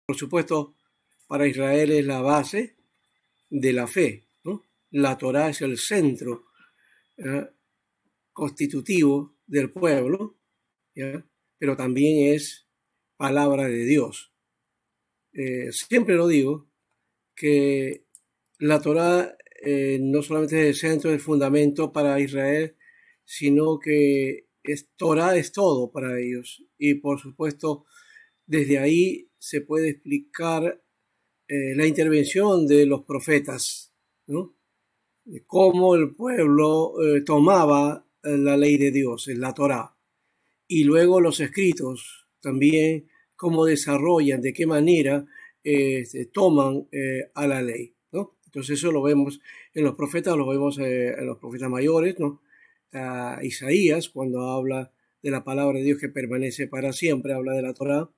por supuesto, para Israel es la base de la fe, ¿no? La Torá es el centro constitutivo del pueblo, ¿ya? Pero también es palabra de Dios. Siempre lo digo, que la Torá no solamente es el centro, el fundamento para Israel, sino que Torá es todo para ellos. Y por supuesto, desde ahí se puede explicar la intervención de los profetas, ¿no? De cómo el pueblo tomaba la ley de Dios, la Torá, y luego los escritos también, cómo desarrollan, de qué manera toman a la ley, ¿no? Entonces eso lo vemos en los profetas, lo vemos en los profetas mayores, ¿no? Isaías, cuando habla de la palabra de Dios que permanece para siempre, habla de la Torá,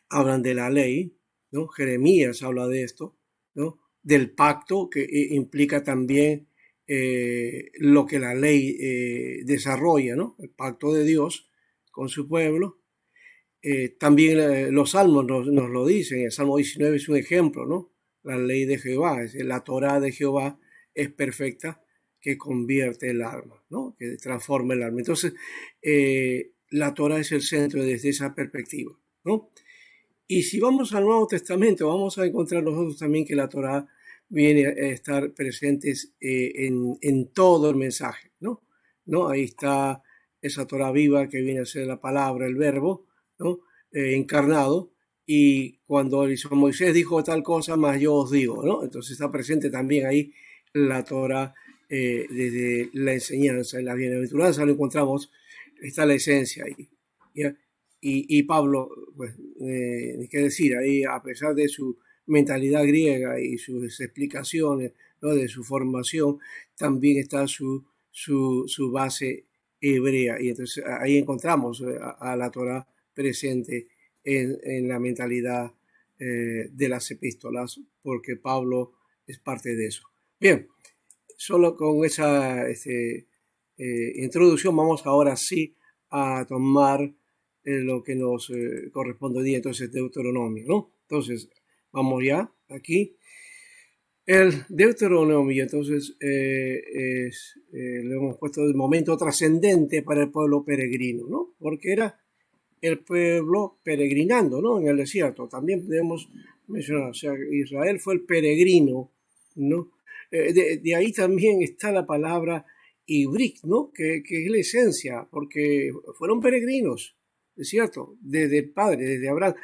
hablan de la ley, ¿no? Jeremías habla de esto, ¿no? Del pacto que implica también lo que la ley desarrolla, ¿no? El pacto de Dios con su pueblo. También los salmos nos lo dicen, el Salmo 19 es un ejemplo, ¿no? La ley de Jehová, la Torá de Jehová es perfecta, que convierte el alma, ¿no? Que transforma el alma. Entonces, la Torá es el centro desde esa perspectiva, ¿no? Y si vamos al Nuevo Testamento, vamos a encontrar nosotros también que la Torá viene a estar presentes en todo el mensaje, ¿no? ¿No? Ahí está esa Torá viva que viene a ser la palabra, el verbo, ¿no? Encarnado. Y cuando Moisés dijo tal cosa, más yo os digo, ¿no? Entonces está presente también ahí la Torá desde la enseñanza. En la bienaventuranza lo encontramos, está la esencia ahí, ¿ya? Y Pablo, pues, qué decir, ahí a pesar de su mentalidad griega y sus explicaciones, ¿no? De su formación, también está su base hebrea. Y entonces ahí encontramos a la Torá presente en la mentalidad de las epístolas, porque Pablo es parte de eso. Bien, solo con esa introducción vamos ahora sí a tomar lo que nos corresponde hoy día, entonces Deuteronomio, ¿no? Entonces, vamos ya aquí. El Deuteronomio, entonces, lo hemos puesto de momento trascendente para el pueblo peregrino, ¿no? Porque era el pueblo peregrinando, ¿no? En el desierto. También podemos mencionar, o sea, Israel fue el peregrino, ¿no? De ahí también está la palabra ibrik, ¿no? Que es la esencia, porque fueron peregrinos, ¿es cierto? Desde el padre, desde Abraham.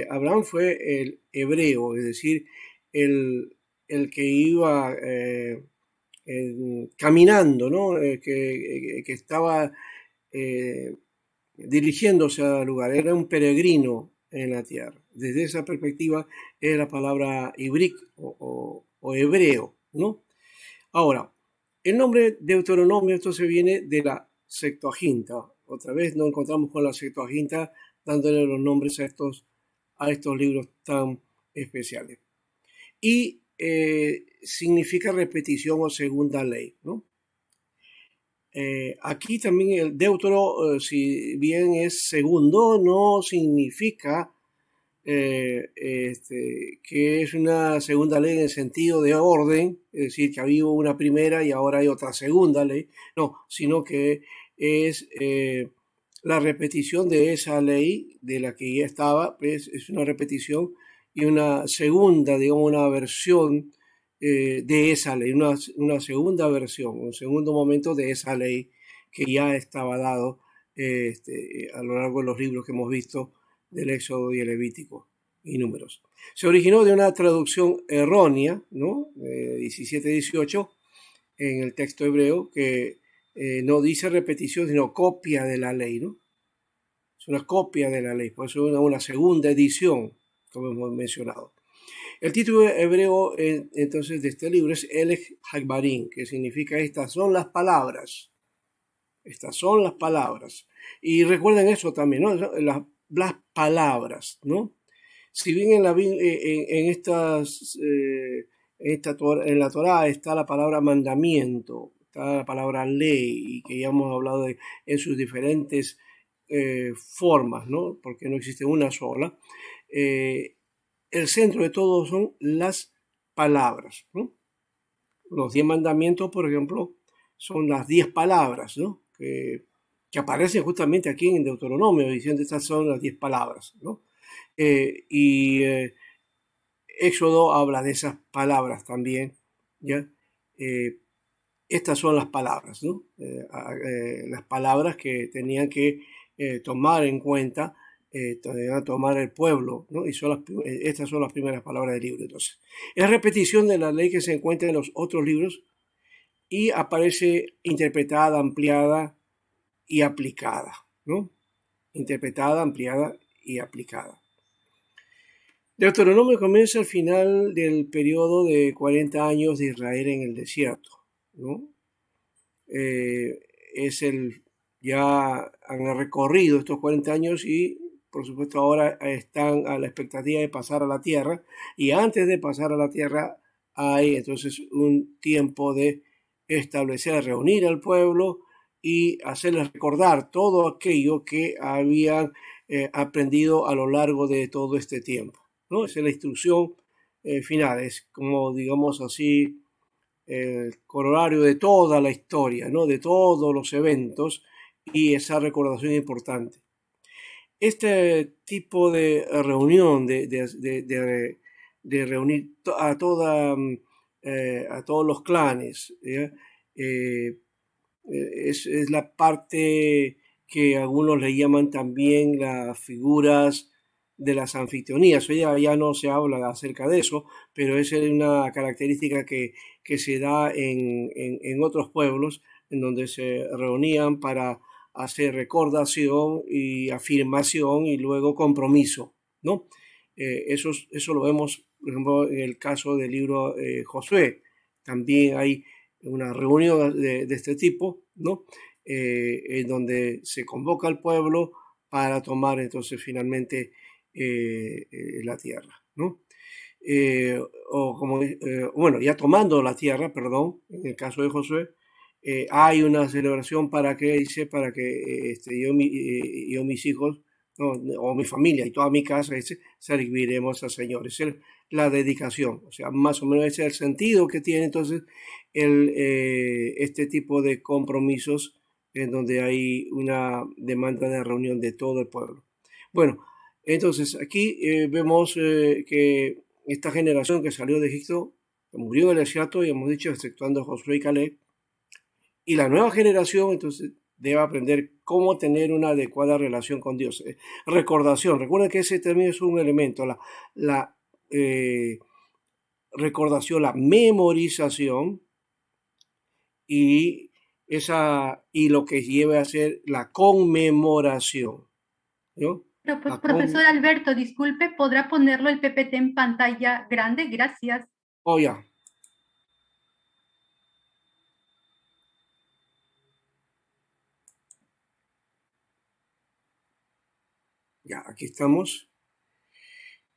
Abraham fue el hebreo, es decir, el que iba caminando, ¿no? Que estaba dirigiéndose al lugar, era un peregrino en la tierra. Desde esa perspectiva es la palabra ibrik o hebreo, ¿no? Ahora, el nombre Deuteronomio entonces viene de la Septuaginta. Otra vez nos encontramos con la Septuaginta dándole los nombres a estos libros tan especiales. Y significa repetición o segunda ley, ¿no? Aquí también el deutero, si bien es segundo, no significa que es una segunda ley en el sentido de orden, es decir, que había una primera y ahora hay otra segunda ley, no, sino que es la repetición de esa ley de la que ya estaba, pues es una repetición y una segunda, digamos, una versión de esa ley, una segunda versión, un segundo momento de esa ley que ya estaba dado a lo largo de los libros que hemos visto del Éxodo y el Levítico y Números. Se originó de una traducción errónea, ¿no? 17-18 en el texto hebreo que no dice repetición, sino copia de la ley, ¿no? Es una copia de la ley, por eso es una segunda edición, como hemos mencionado. El título hebreo entonces de este libro es Elech Hagbarim, que significa estas son las palabras. Estas son las palabras. Y recuerden eso también, ¿no? Las palabras, ¿no? Si bien en en la Torá está la palabra mandamiento, está la palabra ley, y que ya hemos hablado en sus diferentes formas, ¿no? Porque no existe una sola. el centro de todo son las palabras, ¿no? Los 10 mandamientos, por ejemplo, son las 10 palabras, ¿no? que aparecen justamente aquí en Deuteronomio, diciendo estas son las 10 palabras, ¿no? Y Éxodo habla de esas palabras también, ¿ya? Estas son las palabras, ¿no? Las palabras que tenían que tomar en cuenta, tomar el pueblo, ¿no? Y estas son las primeras palabras del libro. Entonces, es repetición de la ley que se encuentra en los otros libros y aparece interpretada, ampliada y aplicada, ¿no? Interpretada, ampliada y aplicada. Deuteronomio comienza al final del periodo de 40 años de Israel en el desierto, ¿no? Ya han recorrido estos 40 años y por supuesto ahora están a la expectativa de pasar a la tierra, y antes de pasar a la tierra hay entonces un tiempo de establecer, reunir al pueblo y hacerles recordar todo aquello que habían aprendido a lo largo de todo este tiempo, ¿no? Esa es la instrucción final, es como, digamos así, el corolario de toda la historia, ¿no? De todos los eventos, y esa recordación importante. Este tipo de reunión, de reunir a todos los clanes, es la parte que algunos le llaman también las figuras de las anfitrionías. Hoy ya no se habla acerca de eso, pero es una característica que se da en otros pueblos, en donde se reunían para hacer recordación y afirmación y luego compromiso, ¿no? Eso lo vemos, por ejemplo, en el caso del libro Josué. También hay una reunión de este tipo, ¿no? En donde se convoca al pueblo para tomar entonces finalmente la tierra, ¿no? Bueno, ya tomando la tierra, perdón, en el caso de Josué, hay una celebración para que yo, mis hijos, no, o mi familia y toda mi casa, serviremos al Señor. Esa es la dedicación, o sea, más o menos ese es el sentido que tiene entonces este tipo de compromisos, en donde hay una demanda de reunión de todo el pueblo. Bueno, entonces aquí vemos que esta generación que salió de Egipto murió en el desierto, y hemos dicho, exceptuando Josué y Caleb, y la nueva generación entonces debe aprender cómo tener una adecuada relación con Dios. Recordación, recuerden que ese término es un elemento, la recordación, la memorización, y lo que lleva a ser la conmemoración, ¿no? Profesor Alberto, disculpe, ¿podrá ponerlo el PPT en pantalla grande? Gracias. Oh, ya. Ya, aquí estamos.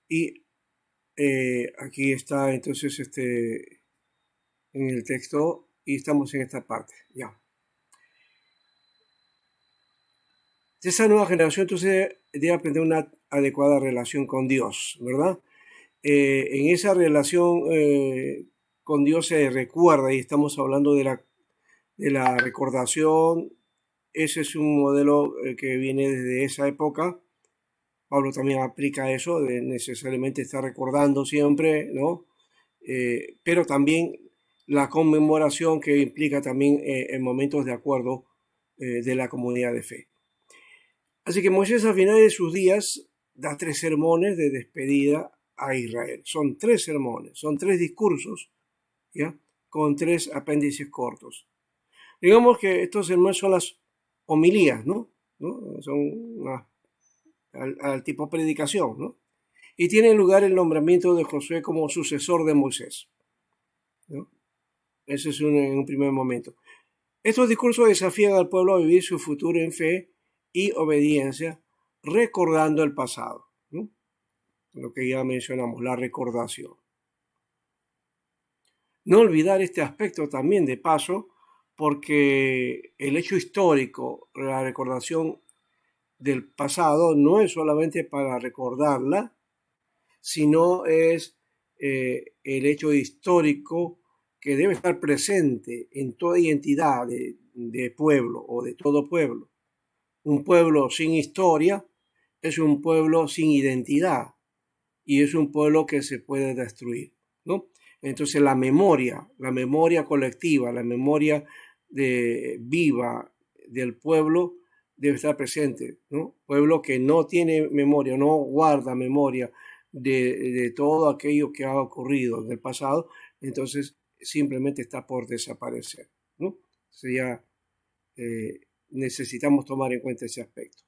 Y aquí está entonces en el texto, y estamos en esta parte. Ya. Esa nueva generación entonces debe aprender una adecuada relación con Dios, ¿verdad? En esa relación con Dios se recuerda, y estamos hablando de la recordación. Ese es un modelo que viene desde esa época. Pablo también aplica eso, de necesariamente estar recordando siempre, ¿no? Pero también la conmemoración, que implica también en momentos de acuerdo de la comunidad de fe. Así que Moisés, al final de sus días, da 3 sermones de despedida a Israel. Son 3 sermones, son 3 discursos, ¿ya? Con 3 apéndices cortos. Digamos que estos sermones son las homilías, ¿no? Son al tipo predicación, ¿no? Y tiene lugar el nombramiento de Josué como sucesor de Moisés, ¿no? Ese es en un primer momento. Estos discursos desafían al pueblo a vivir su futuro en fe y obediencia, recordando el pasado, ¿no? Lo que ya mencionamos, la recordación. No olvidar este aspecto también, de paso, porque el hecho histórico, la recordación del pasado, no es solamente para recordarla, sino es el hecho histórico que debe estar presente en toda identidad de pueblo o de todo pueblo. Un pueblo sin historia es un pueblo sin identidad y es un pueblo que se puede destruir, ¿no? Entonces la memoria colectiva, la memoria viva del pueblo debe estar presente, ¿no? Pueblo que no tiene memoria, no guarda memoria de todo aquello que ha ocurrido en el pasado, entonces simplemente está por desaparecer, ¿no? Sería, necesitamos tomar en cuenta ese aspecto.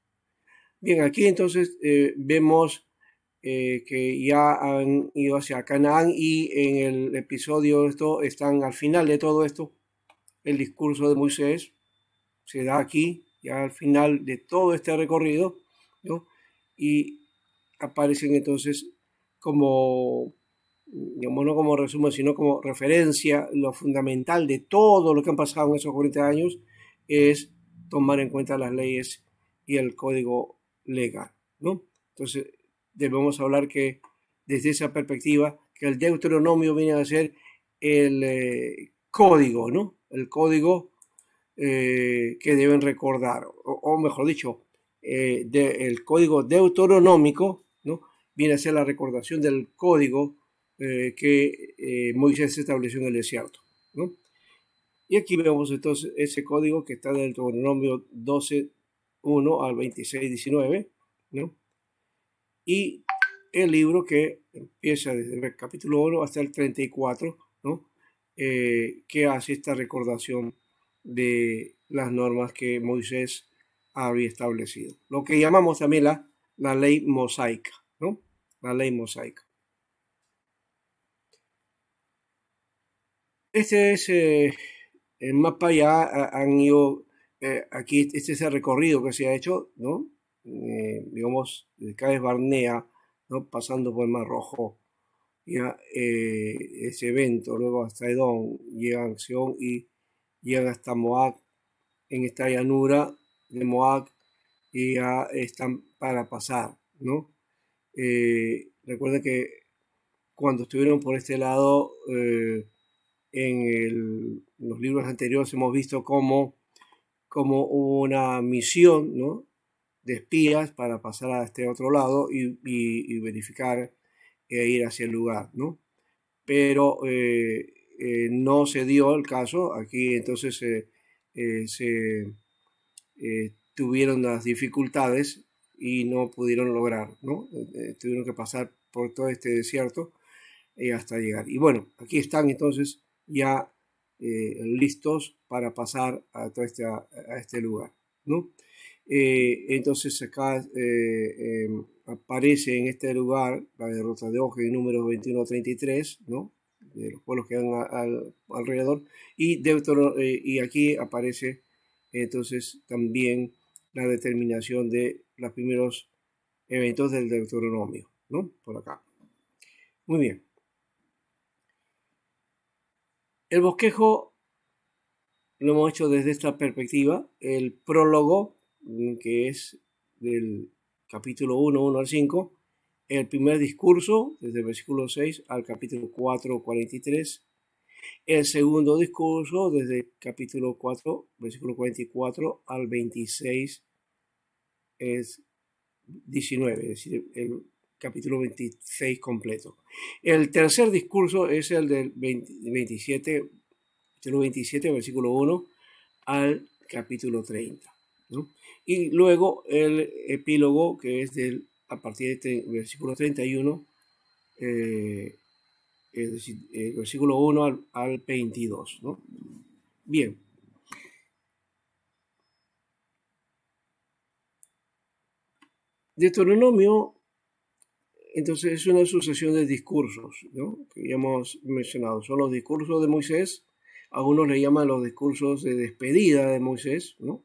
Bien, aquí entonces vemos que ya han ido hacia Canaán y en el episodio esto están al final de todo esto, el discurso de Moisés se da aquí, ya al final de todo este recorrido, ¿no? Y aparecen entonces como, digamos, no como resumen, sino como referencia, lo fundamental de todo lo que han pasado en esos 40 años es tomar en cuenta las leyes y el código legal, ¿no? Entonces, debemos hablar que desde esa perspectiva, que el Deuteronomio viene a ser el código, ¿no? El código que deben recordar, o mejor dicho, el código deuteronómico, ¿no? Viene a ser la recordación del código que Moisés estableció en el desierto, ¿no? Y aquí vemos entonces ese código que está del Deuteronomio 12:1 al 26:19, ¿no? Y el libro que empieza desde el capítulo 1 hasta el 34, ¿no? Que hace esta recordación de las normas que Moisés había establecido. Lo que llamamos también la ley mosaica, ¿no? La ley mosaica. Este es el mapa, ya han ido, aquí este es el recorrido que se ha hecho, ¿no? Digamos, de Cades Barnea, ¿no? Pasando por el Mar Rojo, ya ese evento, luego hasta Edom, llegan a Sion y llegan hasta Moab, en esta llanura de Moab, y ya están para pasar, ¿no? Recuerden que cuando estuvieron por este lado, los libros anteriores hemos visto como hubo una misión, ¿no? De espías para pasar a este otro lado y verificar e ir hacia el lugar, ¿no? Pero no se dio el caso. Aquí entonces se tuvieron las dificultades y no pudieron lograr, ¿no? Tuvieron que pasar por todo este desierto hasta llegar. Y bueno, aquí están entonces ya listos para pasar a este lugar, ¿no? Entonces acá aparece en este lugar la derrota de Og en números 21-33, ¿no? De los pueblos que van alrededor, y aquí aparece entonces también la determinación de los primeros eventos del Deuteronomio, ¿no? Por acá. Muy bien. El bosquejo lo hemos hecho desde esta perspectiva. El prólogo, que es del capítulo 1 al 5, el primer discurso, desde el versículo 6 al capítulo 4, 43, el segundo discurso, desde el capítulo 4, versículo 44 al 26, es 19, es decir, el capítulo 26 completo. El tercer discurso es el del 27, capítulo 27, versículo 1 al capítulo 30, ¿no? Y luego el epílogo, que es a partir del versículo 31, es decir, versículo 1 al 22, ¿no? Bien. Deuteronomio, entonces, es una sucesión de discursos, ¿no? Que ya hemos mencionado. Son los discursos de Moisés. Algunos le llaman los discursos de despedida de Moisés, ¿no?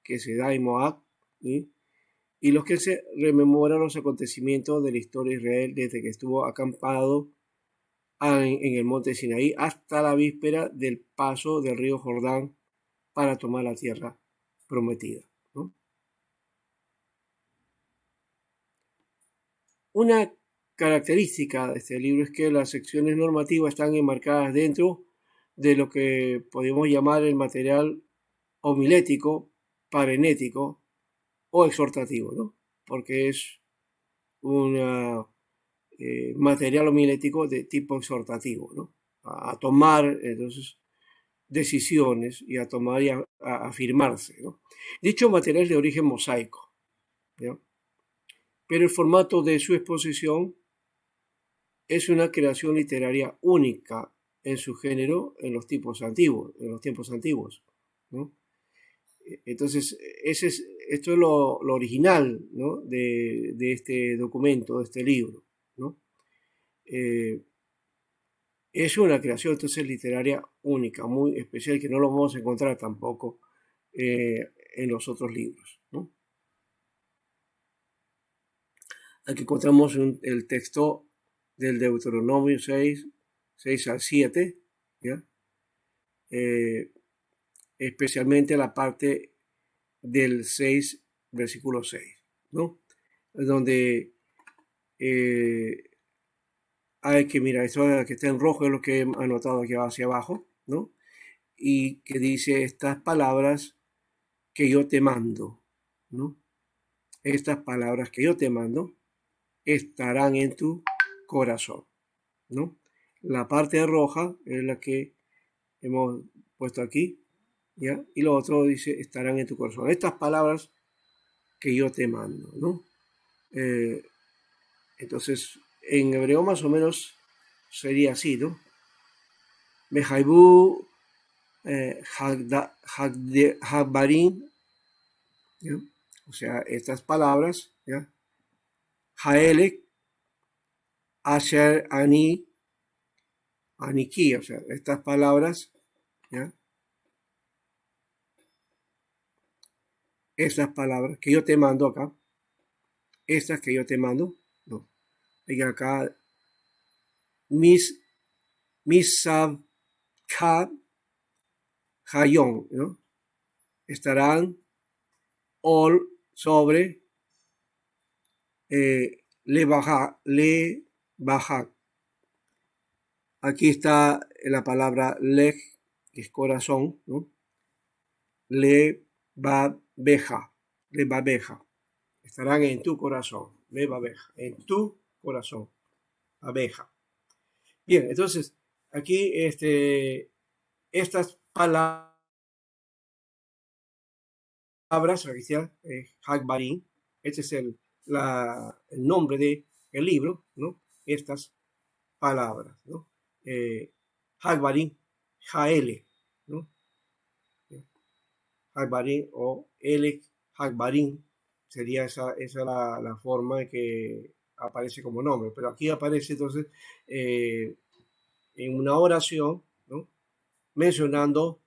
Que se da en Moab, ¿sí? Y los que se rememoran los acontecimientos de la historia de Israel desde que estuvo acampado en el monte Sinaí hasta la víspera del paso del río Jordán para tomar la tierra prometida, ¿no? Una característica de este libro es que las secciones normativas están enmarcadas dentro de lo que podemos llamar el material homilético, parenético o exhortativo, ¿no? Porque es un material homilético de tipo exhortativo, ¿no? A tomar, entonces, decisiones y a tomar y a afirmarse, ¿no? Dicho material es de origen mosaico, ¿ya? Pero el formato de su exposición es una creación literaria única en su género en los tiempos antiguos, ¿no? Entonces, esto es lo original, ¿no? de este documento, de este libro, ¿no? Es una creación entonces literaria única, muy especial, que no lo vamos a encontrar tampoco en los otros libros, ¿no? Aquí encontramos el texto del Deuteronomio 6 al 7, ¿ya? Especialmente la parte del 6, versículo 6, ¿no? Donde hay que mirar, esto que está en rojo es lo que he anotado aquí hacia abajo, ¿no? Y que dice estas palabras que yo te mando, ¿no? Estas palabras que yo te mando estarán en tu corazón, ¿no? La parte roja es la que hemos puesto aquí, ¿ya? Y lo otro dice estarán en tu corazón. Estas palabras que yo te mando, ¿no? Entonces, en hebreo más o menos sería así, ¿no? Mehaibu Hagbarim, ¿ya? O sea, estas palabras, ¿ya? Haelek, Asher, Ani, Aniki, o sea, estas palabras, ¿ya? Estas palabras que yo te mando acá, estas que yo te mando, no. Y acá, Misab, Kab, Hayon, ¿no? Estarán all sobre le baja. Aquí está la palabra leg, que es corazón, ¿no? Le babeja, le babeja. Estarán en tu corazón, le babeja, en tu corazón, abeja. Bien, entonces, aquí estas palabras, aquí está, Hagbarim, este es el nombre del libro, ¿no? Estas palabras, ¿no? Hagbarim, Jaele, ¿no? Hagbarim o Elek Hagbarim sería esa la forma en que aparece como nombre, pero aquí aparece entonces en una oración, ¿no? Mencionando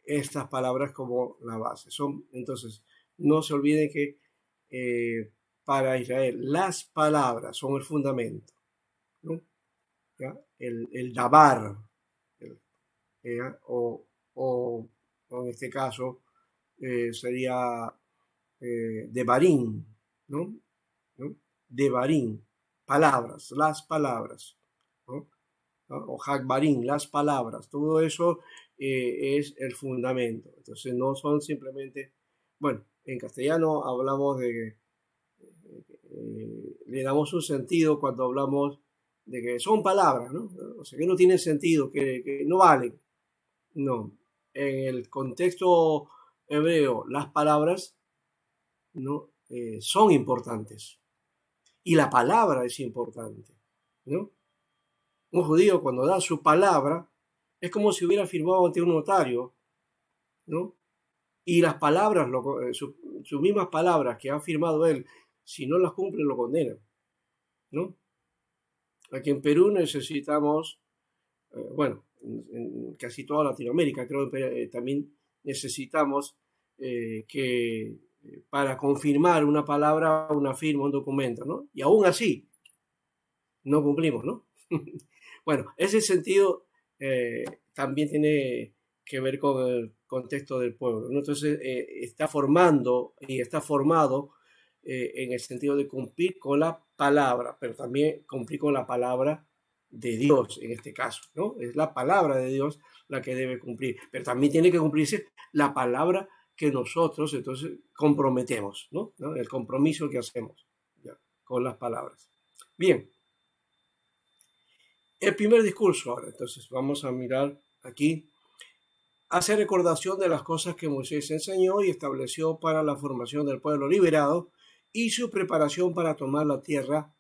estas palabras como la base. Entonces, no se olviden que para Israel las palabras son el fundamento, ¿no? ¿Ya? El dabar, o en este caso sería devarim, ¿no? ¿no? Devarim, palabras, las palabras, ¿no? O Hagbarim, las palabras, todo eso es el fundamento. Entonces no son simplemente, bueno, en castellano hablamos de, le damos un sentido cuando hablamos de que son palabras, ¿no? O sea, que no tienen sentido, que no valen. No, en el contexto hebreo, las palabras, ¿no? Son importantes y la palabra es importante, ¿no? Un judío cuando da su palabra es como si hubiera firmado ante un notario, ¿no? Y las palabras, sus mismas palabras que ha firmado él, si no las cumple, lo condenan, ¿no? Aquí en Perú necesitamos, bueno, en casi toda Latinoamérica creo que también necesitamos que para confirmar una palabra, una firma, un documento, ¿no? Y aún así no cumplimos, ¿no? Bueno, ese sentido también tiene que ver con el contexto del pueblo, ¿no? Entonces está formando y está formado en el sentido de cumplir con la palabra, pero también cumplir con la palabra de Dios en este caso, ¿no? Es la palabra de Dios la que debe cumplir, pero también tiene que cumplirse la palabra que nosotros entonces comprometemos, ¿no? El compromiso que hacemos ya, con las palabras. Bien, el primer discurso ahora, entonces vamos a mirar aquí. Hace recordación de las cosas que Moisés enseñó y estableció para la formación del pueblo liberado y su preparación para tomar la tierra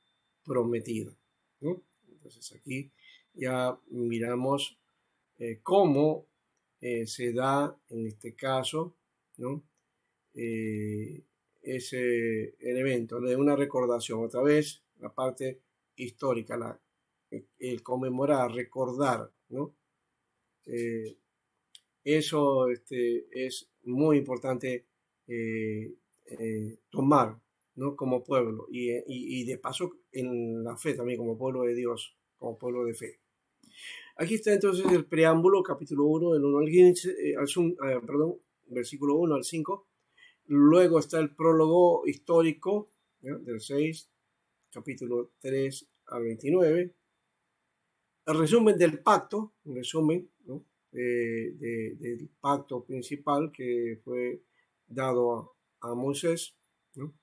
prometida, ¿no? Entonces aquí ya miramos cómo se da en este caso, ¿no? Ese elemento de una recordación, otra vez la parte histórica, el conmemorar, recordar, ¿no? Eso es muy importante tomar, ¿no? Como pueblo y de paso en la fe también, como pueblo de Dios, como pueblo de fe. Aquí está entonces el preámbulo, capítulo 1, del 1 al 15, perdón, versículo 1 al 5. Luego está el prólogo histórico, ¿ya? Del 6, capítulo 3 al 29. El resumen del pacto, un resumen, ¿no? Del pacto principal que fue dado a Moisés, ¿no?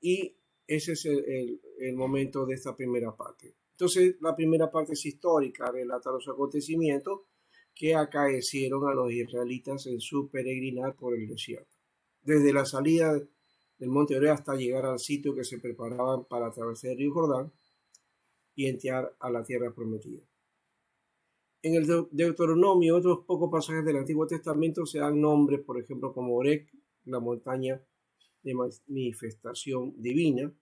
Y ese es el momento de esta primera parte. Entonces, la primera parte es histórica, relata los acontecimientos que acaecieron a los israelitas en su peregrinar por el desierto. Desde la salida del monte Oreb hasta llegar al sitio que se preparaban para atravesar el río Jordán y entrar a la tierra prometida. En el Deuteronomio y otros pocos pasajes del Antiguo Testamento se dan nombres, por ejemplo, como Oreb, la montaña de manifestación divina,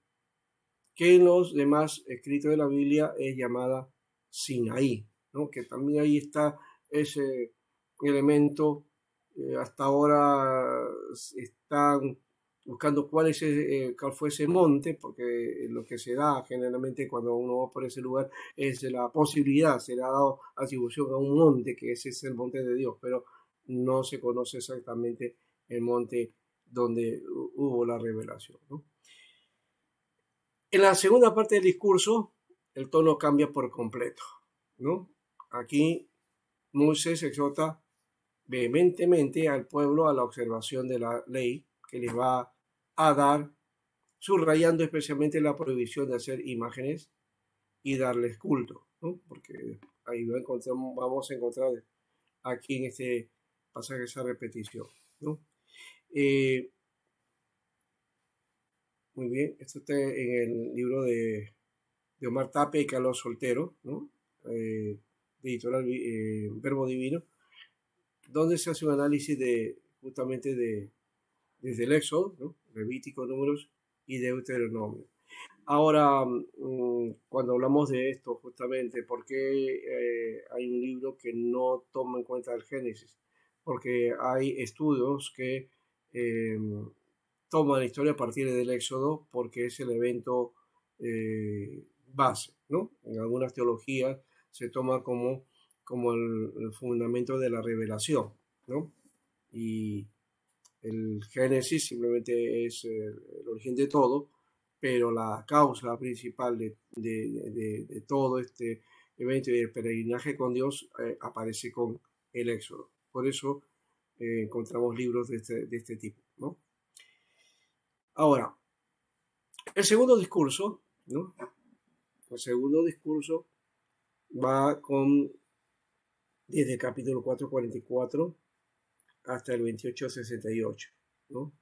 que en los demás escritos de la Biblia es llamada Sinaí, ¿no? Que también ahí está ese elemento. Hasta ahora están buscando cuál fue ese monte, porque lo que se da generalmente cuando uno va por ese lugar es la posibilidad, se le ha dado atribución a un monte, que ese es el monte de Dios, pero no se conoce exactamente el monte donde hubo la revelación, ¿no? En la segunda parte del discurso, el tono cambia por completo, ¿no? Aquí Moisés exhorta vehementemente al pueblo a la observación de la ley que les va a dar, subrayando especialmente la prohibición de hacer imágenes y darles culto, ¿no? Porque ahí vamos a encontrar aquí en este pasaje esa repetición, ¿no? Muy bien, esto está en el libro de Omar Tapia y Carlos Soltero, ¿no? De editorial Verbo Divino, donde se hace un análisis justamente desde el Éxodo, ¿no? Levítico, Números y Deuteronomio. Ahora, cuando hablamos de esto, justamente, ¿por qué hay un libro que no toma en cuenta el Génesis? Porque hay estudios que toman la historia a partir del Éxodo porque es el evento base, ¿no? En algunas teologías se toma como el fundamento de la revelación, ¿no? Y el Génesis simplemente es el origen de todo, pero la causa principal de todo este evento y el peregrinaje con Dios aparece con el Éxodo. Por eso encontramos libros de este tipo, ¿no? Ahora, el segundo discurso, ¿no? El segundo discurso va desde el capítulo 4:44 hasta el 28:68, ¿no?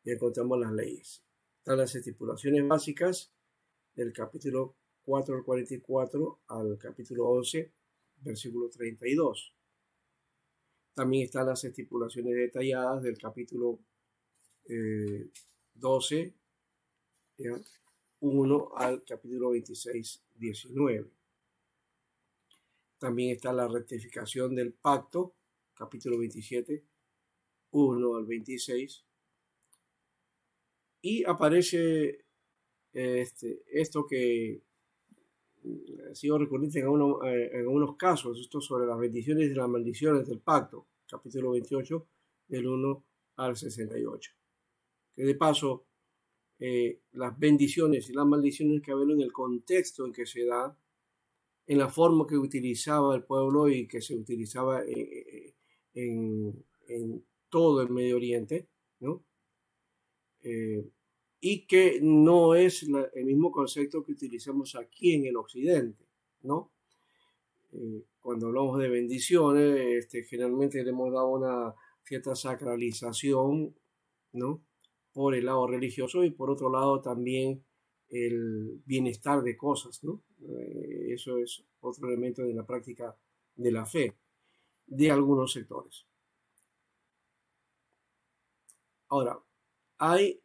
Y encontramos las leyes. Están las estipulaciones básicas del capítulo 4 al 44 al capítulo 11, versículo 32. También están las estipulaciones detalladas del capítulo 12, ¿ya? 1 al capítulo 26, 19. También está la rectificación del pacto, capítulo 27, 1 al 26. Y aparece esto que ha sido recurrente en algunos casos, esto sobre las bendiciones y las maldiciones del pacto, capítulo 28, del 1 al 68. Que de paso, las bendiciones y las maldiciones que había en el contexto en que se da, en la forma que utilizaba el pueblo y que se utilizaba en todo el Medio Oriente, ¿no? Y que no es el mismo concepto que utilizamos aquí en el Occidente, ¿no? Cuando hablamos de bendiciones, generalmente le hemos dado una cierta sacralización, ¿no? Por el lado religioso y por otro lado también el bienestar de cosas, ¿no? Eso es otro elemento de la práctica de la fe de algunos sectores. Ahora, hay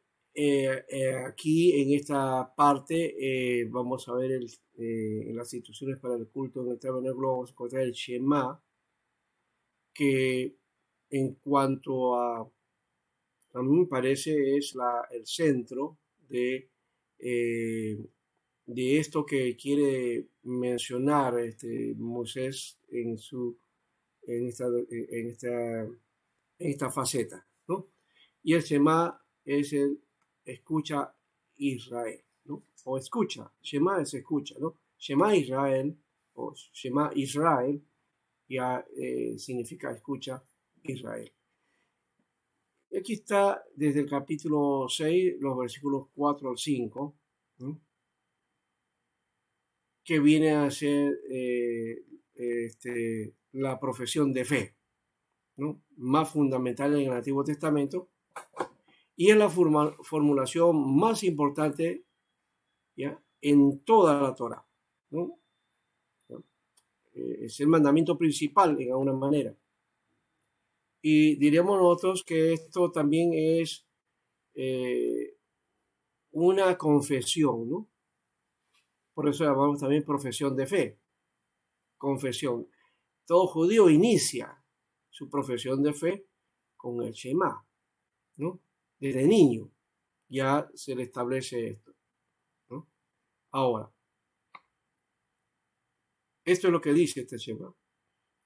aquí en esta parte, vamos a ver en las instituciones para el culto en el tabernáculo, vamos a encontrar el Shema, que en cuanto a mí me parece es el centro eh, de esto que quiere mencionar Moisés en esta faceta, ¿no? Y el Shema es el escucha Israel, ¿no? O escucha, Shema es escucha, ¿no? Shema Israel o Shema Israel ya significa escucha Israel. Y aquí está desde el capítulo 6, los versículos 4 al 5, ¿no? Que viene a ser la profesión de fe, ¿no? Más fundamental en el Antiguo Testamento y es la formulación más importante, ¿ya? En toda la Torah, ¿no? Es el mandamiento principal en alguna manera. Y diríamos nosotros que esto también es una confesión, ¿no? Por eso llamamos también profesión de fe, confesión. Todo judío inicia su profesión de fe con el Shema, ¿no? Desde niño ya se le establece esto, ¿no? Ahora, esto es lo que dice este Shema.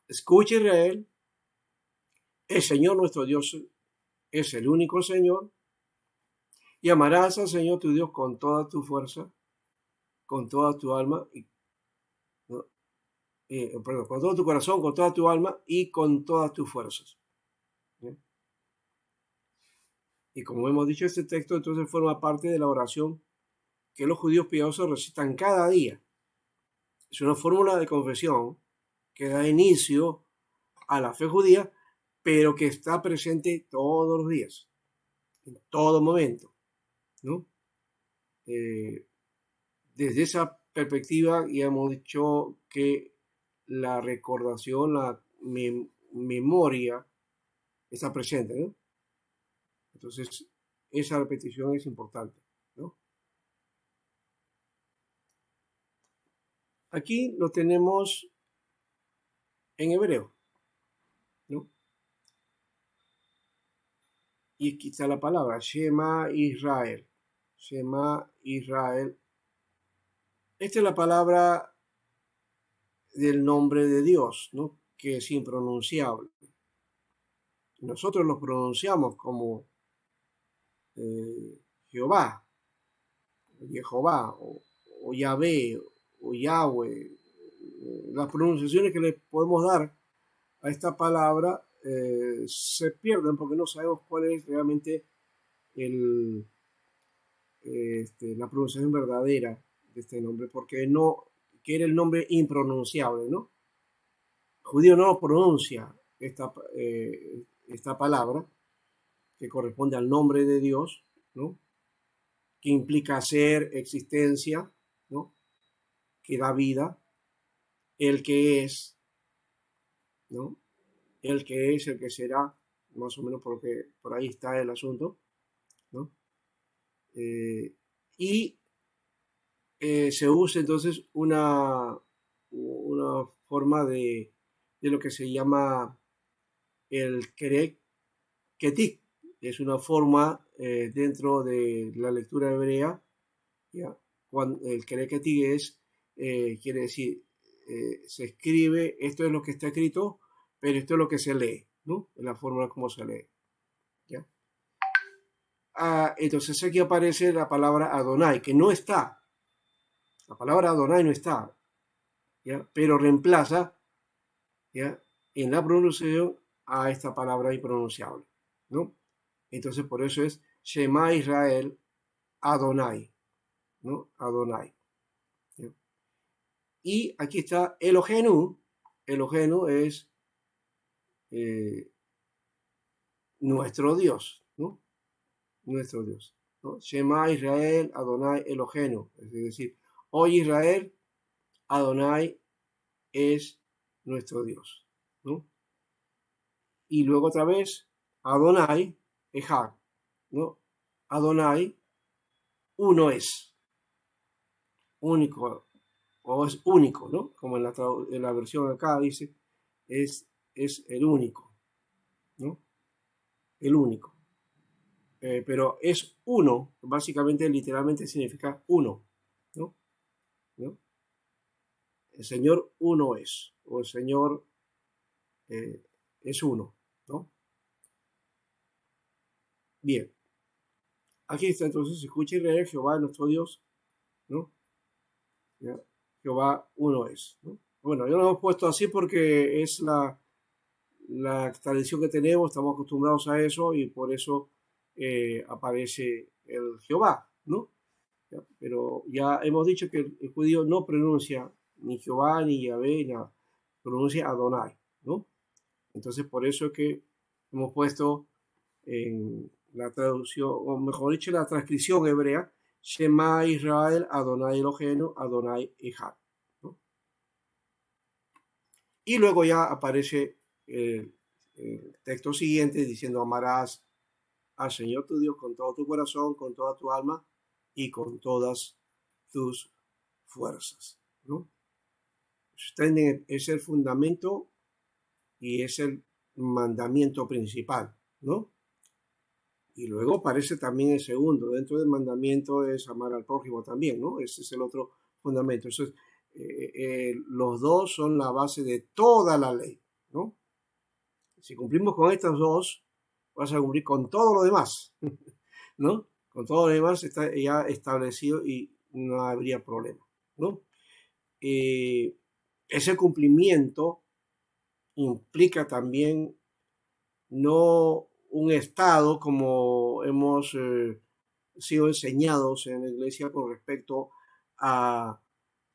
Escucha Israel, el Señor nuestro Dios es el único Señor, y amarás al Señor tu Dios con toda tu fuerza, con toda tu alma, ¿no? Perdón, con todo tu corazón, con toda tu alma y con todas tus fuerzas. ¿Sí? Y como hemos dicho, este texto entonces forma parte de la oración que los judíos piadosos recitan cada día. Es una fórmula de confesión que da inicio a la fe judía, pero que está presente todos los días, en todo momento, ¿no? Desde esa perspectiva ya hemos dicho que la recordación, la memoria está presente, ¿no? Entonces, esa repetición es importante, ¿no? Aquí lo tenemos en hebreo, ¿no? Y aquí está la palabra, Shema Israel. Shema Israel. Esta es la palabra del nombre de Dios, ¿no? Que es impronunciable. Nosotros lo pronunciamos como Jehová, Jehová, o Yahvé, o Yahweh. Las pronunciaciones que le podemos dar a esta palabra se pierden porque no sabemos cuál es realmente la pronunciación verdadera de este nombre, porque que era el nombre impronunciable, ¿no? El judío no pronuncia esta palabra que corresponde al nombre de Dios, ¿no? Que implica ser, existencia, ¿no? Que da vida, el que es, ¿no? El que es, el que será, más o menos porque por ahí está el asunto, ¿no? Y se usa entonces una forma de lo que se llama el Kerek Ketik, es una forma dentro de la lectura hebrea, ¿ya? Cuando el Kerek Ketik quiere decir, se escribe, esto es lo que está escrito, pero esto es lo que se lee, ¿no? Es la forma como se lee, ¿ya? Entonces aquí aparece la palabra Adonai, que no está. La palabra Adonai no está, ¿ya? Pero reemplaza, ¿ya?, en la pronunciación a esta palabra impronunciable, ¿no? Entonces por eso es Shema Israel Adonai, ¿no? Adonai, ¿ya? Y aquí está Elohenu. Elohenu es nuestro Dios, ¿no? Nuestro Dios, ¿no? Shema Israel Adonai Elohenu, es decir, hoy Israel, Adonai es nuestro Dios, ¿no? Y luego otra vez, Adonai, Ejad, ¿no? Adonai, uno es, único, o es único, ¿no? Como en la versión acá dice, es el único, ¿no? El único. Pero es uno, básicamente, literalmente significa uno, ¿no? ¿No? El Señor uno es, o el Señor es uno, ¿no? Bien, aquí está entonces, escucha Israel, Jehová nuestro Dios, ¿no? ¿Ya? Jehová uno es, ¿no? Bueno, yo lo hemos puesto así porque es la tradición que tenemos, estamos acostumbrados a eso y por eso aparece el Jehová, ¿no? ¿Ya? Pero ya hemos dicho que el judío no pronuncia ni Jehová ni Yahvé, nada, pronuncia Adonai, ¿no? Entonces por eso es que hemos puesto en la traducción, o mejor dicho, la transcripción hebrea, Shema Israel, Adonai Elohenu, Adonai Echad, ¿no? Y luego ya aparece el texto siguiente diciendo: amarás al Señor tu Dios con todo tu corazón, con toda tu alma y con todas tus fuerzas, ¿no? Es el fundamento y es el mandamiento principal, ¿no? Y luego aparece también el segundo. Dentro del mandamiento es amar al prójimo también, ¿no? Ese es el otro fundamento. Entonces, los dos son la base de toda la ley, ¿no? Si cumplimos con estas dos, vas a cumplir con todo lo demás, ¿no? Con todo lo demás está ya establecido y no habría problema, ¿no? Ese cumplimiento implica también no un estado como hemos sido enseñados en la iglesia con respecto a,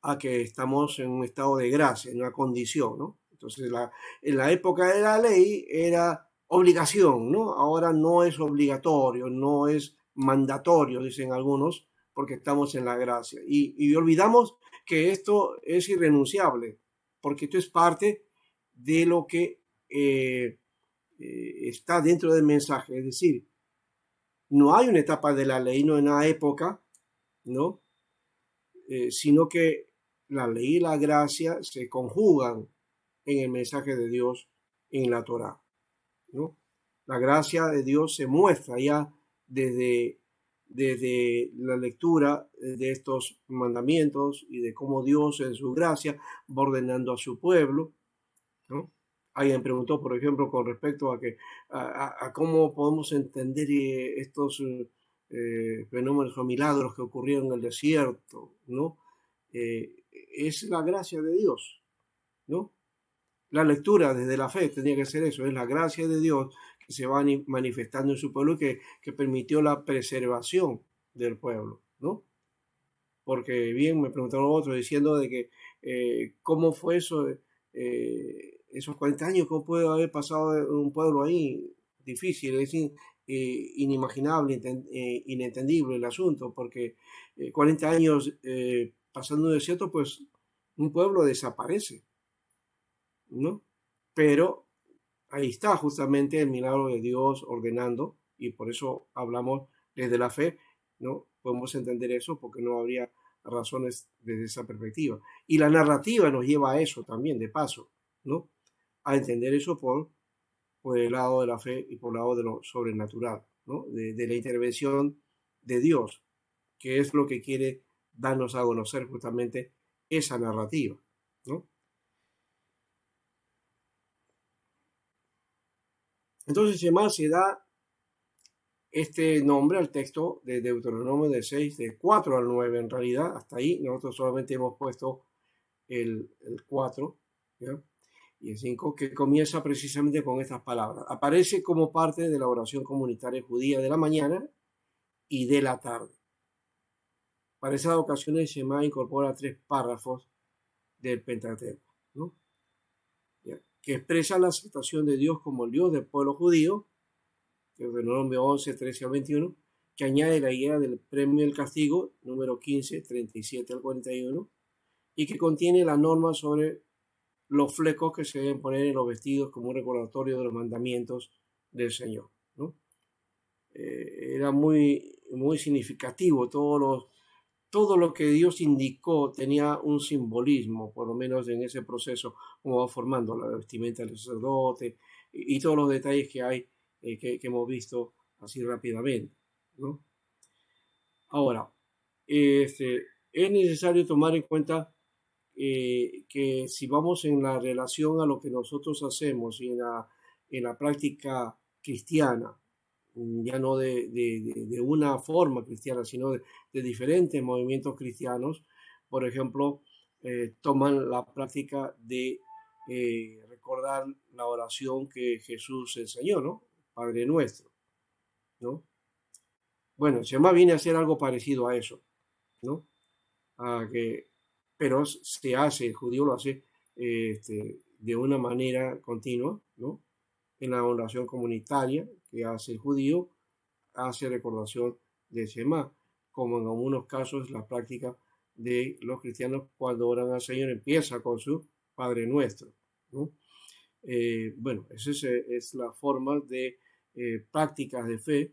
a que estamos en un estado de gracia, en una condición, ¿no? Entonces, en la época de la ley era obligación, ¿no? Ahora no es obligatorio, no es mandatorio, dicen algunos, porque estamos en la gracia. Y olvidamos que esto es irrenunciable, porque esto es parte de lo que está dentro del mensaje. Es decir, no hay una etapa de la ley, no hay una época, ¿no? Sino que la ley y la gracia se conjugan en el mensaje de Dios en la Torá, ¿no? La gracia de Dios se muestra ya desde la lectura de estos mandamientos y de cómo Dios en su gracia va ordenando a su pueblo, ¿no? Alguien preguntó, por ejemplo, con respecto a, a cómo podemos entender estos fenómenos o milagros que ocurrieron en el desierto, ¿no? Es la gracia de Dios, ¿no? La lectura desde la fe tendría que ser eso, es la gracia de Dios que se va manifestando en su pueblo y que permitió la preservación del pueblo, ¿no? Porque bien me preguntaron otros diciendo de que cómo fue eso, esos 40 años, cómo puede haber pasado un pueblo ahí. Difícil, es inimaginable, inentendible el asunto, porque 40 años pasando un desierto, pues un pueblo desaparece, ¿no? Pero ahí está justamente el milagro de Dios ordenando, y por eso hablamos desde la fe, ¿no? Podemos entender eso porque no habría razones desde esa perspectiva. Y la narrativa nos lleva a eso también, de paso, ¿no? A entender eso por el lado de la fe y por el lado de lo sobrenatural, ¿no? De la intervención de Dios, que es lo que quiere darnos a conocer justamente esa narrativa, ¿no? Entonces, Shema se da este nombre al texto de Deuteronomio de 6, de 4 al 9 en realidad. Hasta ahí nosotros solamente hemos puesto el 4, ¿ya? Y el 5, que comienza precisamente con estas palabras. Aparece como parte de la oración comunitaria judía de la mañana y de la tarde. Para esas ocasiones, Shema incorpora 3 párrafos del Pentateuco, ¿no? ¿Ya? Que expresa la aceptación de Dios como el Dios del pueblo judío, Deuteronomio 11, 13 al 21, que añade la idea del premio y el castigo, número 15, 37 al 41, y que contiene la norma sobre los flecos que se deben poner en los vestidos como un recordatorio de los mandamientos del Señor, ¿no? Era muy, muy significativo. Todo lo que Dios indicó tenía un simbolismo, por lo menos en ese proceso, como va formando la vestimenta del sacerdote y todos los detalles que hay, que hemos visto así rápidamente, ¿no? Ahora, es necesario tomar en cuenta que si vamos en la relación a lo que nosotros hacemos y en la práctica cristiana, ya no de una forma cristiana, sino de diferentes movimientos cristianos, por ejemplo, toman la práctica de recordar la oración que Jesús enseñó, ¿no? Padre nuestro, ¿no? Bueno, el Shema viene a ser algo parecido a eso, ¿no? Pero se hace, el judío lo hace de una manera continua, ¿no? En la oración comunitaria que hace el judío, hace recordación de Shema, como en algunos casos la práctica de los cristianos cuando oran al Señor empieza con su Padre Nuestro, ¿no? Bueno, esa es la forma de prácticas de fe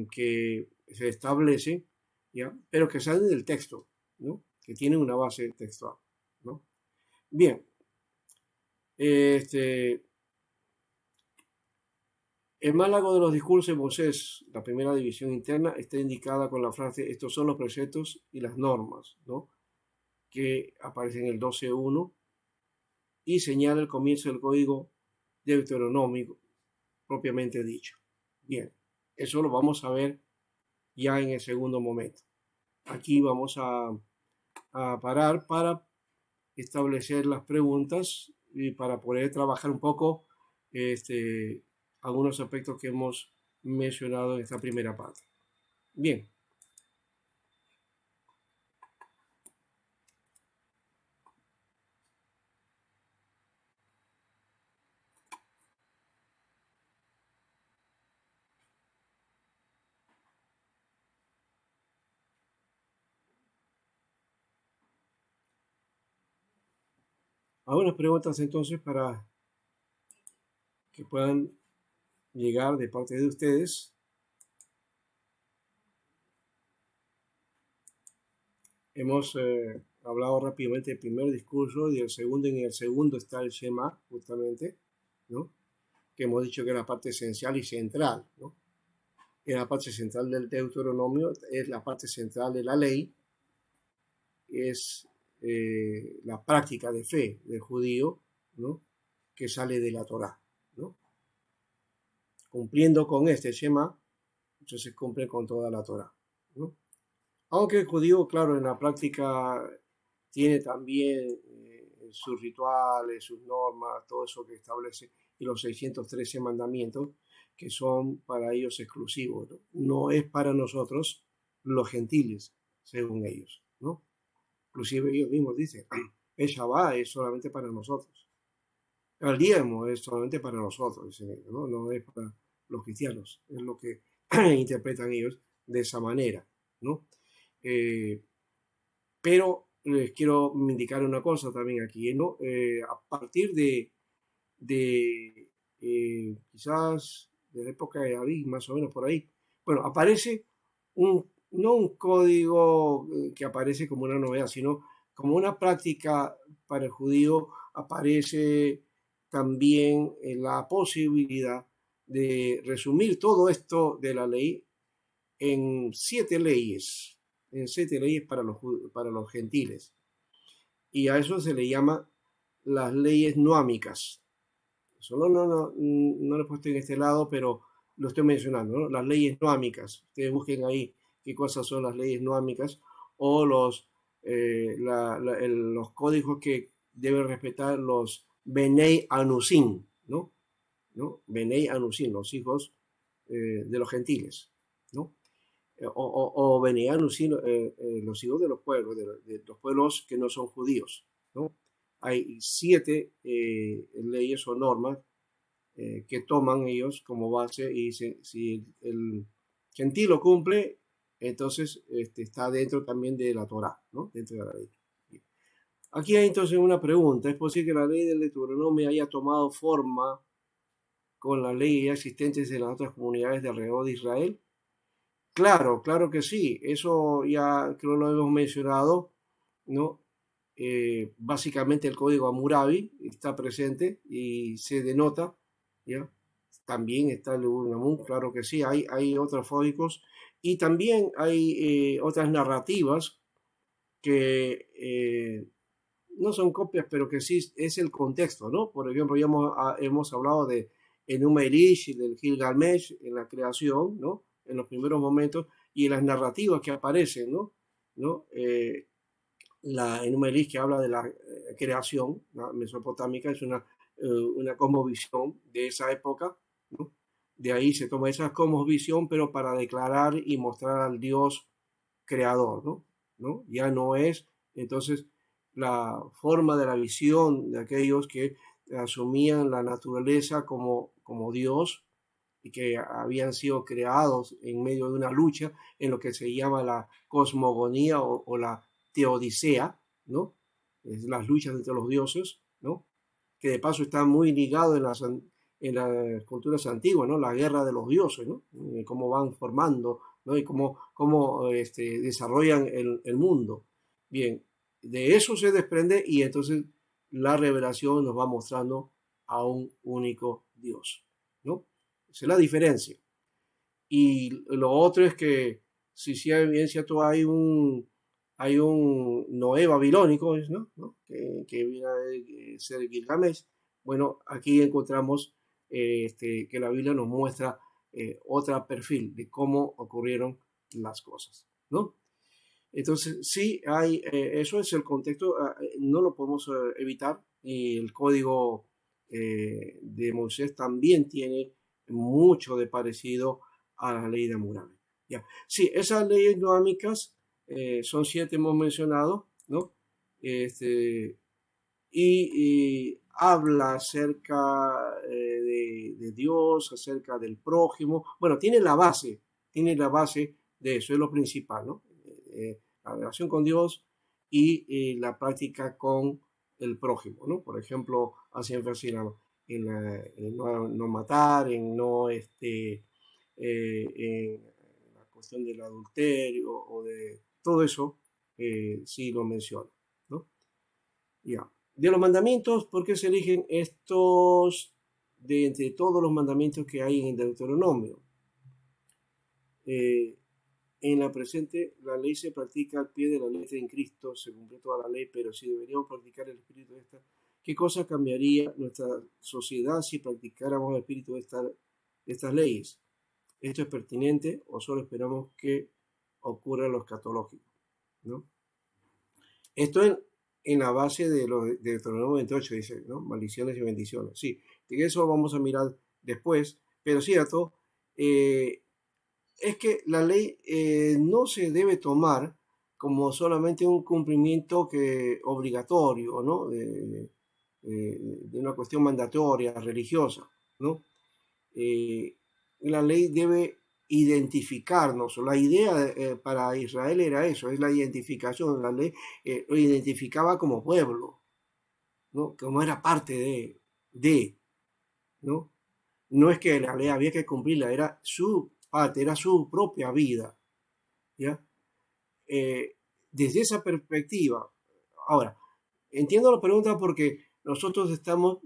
que se establecen, ¿ya? Pero que salen del texto, ¿no? Que tienen una base textual, ¿no? Bien, el málago de los discursos de Moisés, la primera división interna, está indicada con la frase: estos son los preceptos y las normas, ¿no? Que aparece en el 12.1 y señala el comienzo del código deuteronómico propiamente dicho. Bien, eso lo vamos a ver ya en el segundo momento. Aquí vamos a parar para establecer las preguntas y para poder trabajar un poco algunos aspectos que hemos mencionado en esta primera parte. Bien. Algunas preguntas entonces para que puedan llegar de parte de ustedes. Hemos hablado rápidamente del primer discurso y el segundo. En el segundo está el Shema, justamente, ¿no? Que hemos dicho que es la parte esencial y central, ¿no? Es la parte central del Deuteronomio, es la parte central de la ley, es la práctica de fe del judío, ¿no? Que sale de la Torá, ¿no? Cumpliendo con este Shema, entonces cumple con toda la Torá, ¿no? Aunque el judío, claro, en la práctica tiene también sus rituales, sus normas, todo eso que establece, y los 613 mandamientos, que son para ellos exclusivos, ¿no? No es para nosotros, los gentiles, según ellos, ¿no? Inclusive ellos mismos dicen, el Shabbat es solamente para nosotros. El diezmo es solamente para nosotros, dicen ellos, ¿no? No es para los cristianos. Es lo que interpretan ellos de esa manera, ¿no? Pero les quiero indicar una cosa también aquí, ¿no? A partir de quizás de la época de David, más o menos por ahí, bueno, aparece no un código que aparece como una novedad, sino como una práctica para el judío. Aparece también la posibilidad de resumir todo esto de la ley en 7 leyes, para los gentiles. Y a eso se le llama las leyes noámicas. Eso no lo he puesto en este lado, pero lo estoy mencionando, ¿no? Las leyes noámicas. Ustedes busquen ahí qué cosas son las leyes noámicas o los códigos que deben respetar los Benei Anusim, ¿no? ¿No? Benei Anusim, los hijos de los gentiles, ¿no? O Benei Anusim, los hijos de los pueblos, de los pueblos que no son judíos, ¿no? Hay 7 leyes o normas que toman ellos como base y si el gentil lo cumple, entonces está dentro también de la Torá, ¿no? Dentro de la ley. Aquí hay entonces una pregunta. ¿Es posible que la ley del Deuteronomio haya tomado forma con las leyes ya existentes en las otras comunidades de alrededor de Israel? Claro, claro que sí. Eso ya creo lo hemos mencionado, ¿no? Básicamente el código Hammurabi está presente y se denota, ¿ya? También está el Unamun, claro que sí, hay otros códigos y también hay otras narrativas que no son copias, pero que sí es el contexto, ¿no? Por ejemplo, ya hemos hablado de Enuma Elish y del Gilgamesh en la creación, ¿no? En los primeros momentos y en las narrativas que aparecen, ¿no? ¿No? La Enuma Elish que habla de la creación mesopotámica es una cosmovisión de esa época, ¿no? De ahí se toma esa cosmovisión, pero para declarar y mostrar al Dios creador, ¿no? ¿No? Ya no es, entonces, la forma de la visión de aquellos que asumían la naturaleza como Dios y que habían sido creados en medio de una lucha en lo que se llama la cosmogonía o la teodicea, ¿no? Es las luchas entre los dioses, ¿no? Que de paso está muy ligado en las culturas antiguas, ¿no? La guerra de los dioses, ¿no? Cómo van formando, ¿no? Y cómo desarrollan el mundo. Bien, de eso se desprende y entonces la revelación nos va mostrando a un único Dios, ¿no? Esa es la diferencia. Y lo otro es que, si bien cierto, hay un Noé babilónico, ¿no? ¿No? Que viene a ser Gilgamesh. Bueno, aquí encontramos que la Biblia nos muestra otro perfil de cómo ocurrieron las cosas, ¿no? Entonces, sí, eso es el contexto, no lo podemos evitar. Y el código de Moisés también tiene mucho de parecido a la ley de Hammurabi. Ya. Sí, esas leyes noámicas son 7, hemos mencionado, ¿no? Este, y habla acerca de Dios, acerca del prójimo. Bueno, tiene la base de eso, es lo principal, ¿no? La relación con Dios y la práctica con el prójimo, ¿no? Por ejemplo, hace énfasis en no matar, en la cuestión del adulterio o de todo eso, sí lo menciona, ¿no? Ya. De los mandamientos, ¿por qué se eligen estos de entre todos los mandamientos que hay en el Deuteronomio? Eh, en la presente, la ley se practica al pie de la letra en Cristo, se cumple toda la ley, pero si deberíamos practicar el espíritu de esta, ¿qué cosa cambiaría nuestra sociedad si practicáramos el espíritu de estas leyes? ¿Esto es pertinente o solo esperamos que ocurra lo escatológico, ¿no? Esto en la base de Deuteronomio 28 dice, ¿no? Maldiciones y bendiciones. Sí, de eso vamos a mirar después, pero cierto, es que la ley no se debe tomar como solamente un cumplimiento obligatorio, ¿no? De una cuestión mandatoria, religiosa, ¿no? La ley debe identificarnos. La idea para Israel era eso, es la identificación. La ley lo identificaba como pueblo, ¿no? Como era parte ¿no? No es que la ley había que cumplirla, era su parte, era su propia vida, ¿ya? Desde esa perspectiva, ahora, entiendo la pregunta porque nosotros estamos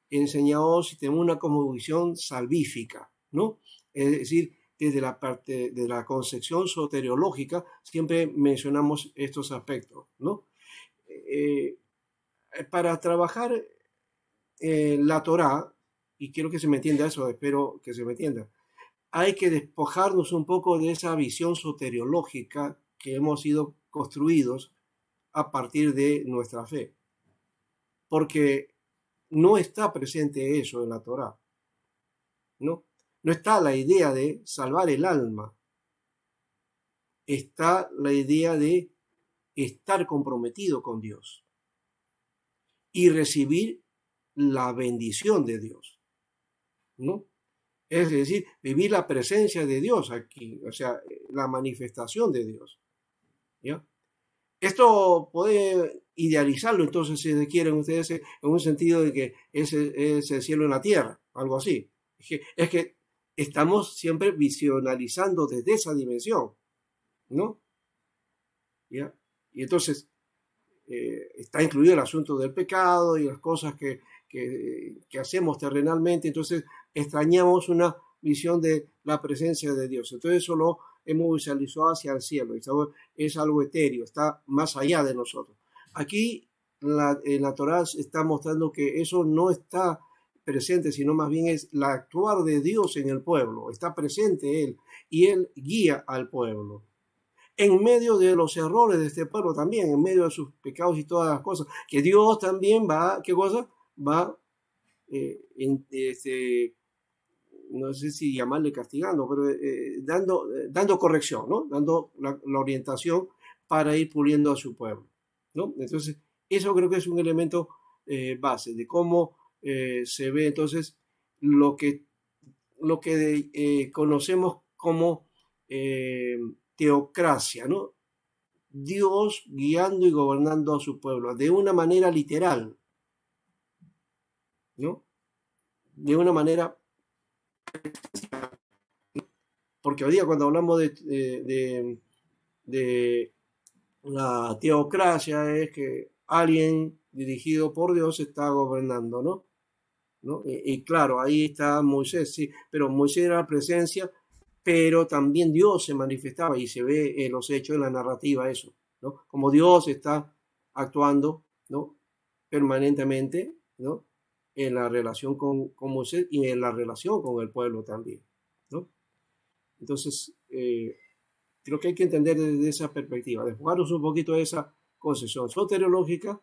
enseñados y tenemos una cosmovisión salvífica, ¿no? Es decir, desde la parte de la concepción soteriológica siempre mencionamos estos aspectos, ¿no? Eh, para trabajar la Torá, y quiero que se me entienda eso, espero que se me entienda, hay que despojarnos un poco de esa visión soteriológica que hemos sido construidos a partir de nuestra fe, porque no está presente eso en la Torá, ¿no? No está la idea de salvar el alma, está la idea de estar comprometido con Dios y recibir la bendición de Dios, ¿no? Es decir, vivir la presencia de Dios aquí, o sea, la manifestación de Dios, ¿ya? Esto puede idealizarlo, entonces, si quieren ustedes, en un sentido de que es el cielo en la tierra, algo así. Es que estamos siempre visionalizando desde esa dimensión, ¿no? ¿Ya? Y entonces está incluido el asunto del pecado y las cosas que hacemos terrenalmente, entonces extrañamos una visión de la presencia de Dios. Entonces eso lo hemos visualizado hacia el cielo, es algo etéreo, está más allá de nosotros. Aquí en la Torá está mostrando que eso no está presente, sino más bien es el actuar de Dios en el pueblo, está presente Él y Él guía al pueblo en medio de los errores de este pueblo también, en medio de sus pecados y todas las cosas, que Dios también va, ¿qué cosa? Va, no sé si llamarle castigando, pero dando corrección, ¿no? Dando la orientación para ir puliendo a su pueblo, ¿no? Entonces, eso creo que es un elemento base de cómo se ve entonces lo que, conocemos como teocracia, ¿no? Dios guiando y gobernando a su pueblo de una manera literal, ¿no? De una manera, porque hoy día cuando hablamos de la teocracia es que alguien dirigido por Dios está gobernando, ¿no? ¿No? Y claro, ahí está Moisés, sí, pero Moisés era la presencia, pero también Dios se manifestaba y se ve en los hechos, en la narrativa, eso, ¿no? Como Dios está actuando, ¿no? Permanentemente, ¿no? En la relación con Moisés y en la relación con el pueblo también, ¿no? Entonces, creo que hay que entender desde esa perspectiva, despojarnos un poquito de esa concepción soteriológica,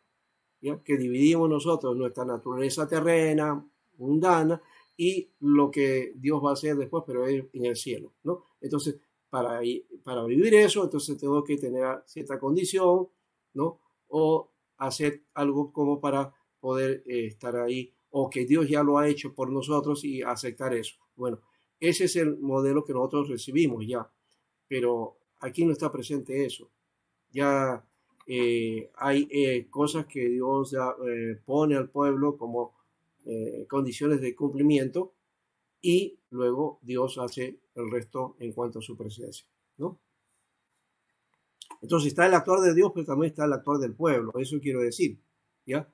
¿ya? Que dividimos nosotros nuestra naturaleza terrena, mundana, y lo que Dios va a hacer después, pero es en el cielo, ¿no? Entonces, para vivir eso, entonces tengo que tener cierta condición, ¿no? O hacer algo como para poder estar ahí, o que Dios ya lo ha hecho por nosotros y aceptar eso. Bueno, ese es el modelo que nosotros recibimos ya, pero aquí no está presente eso. Ya hay cosas que Dios ya, pone al pueblo como condiciones de cumplimiento y luego Dios hace el resto en cuanto a su presencia, ¿no? Entonces está el actuar de Dios, pero también está el actuar del pueblo, eso quiero decir, ¿ya?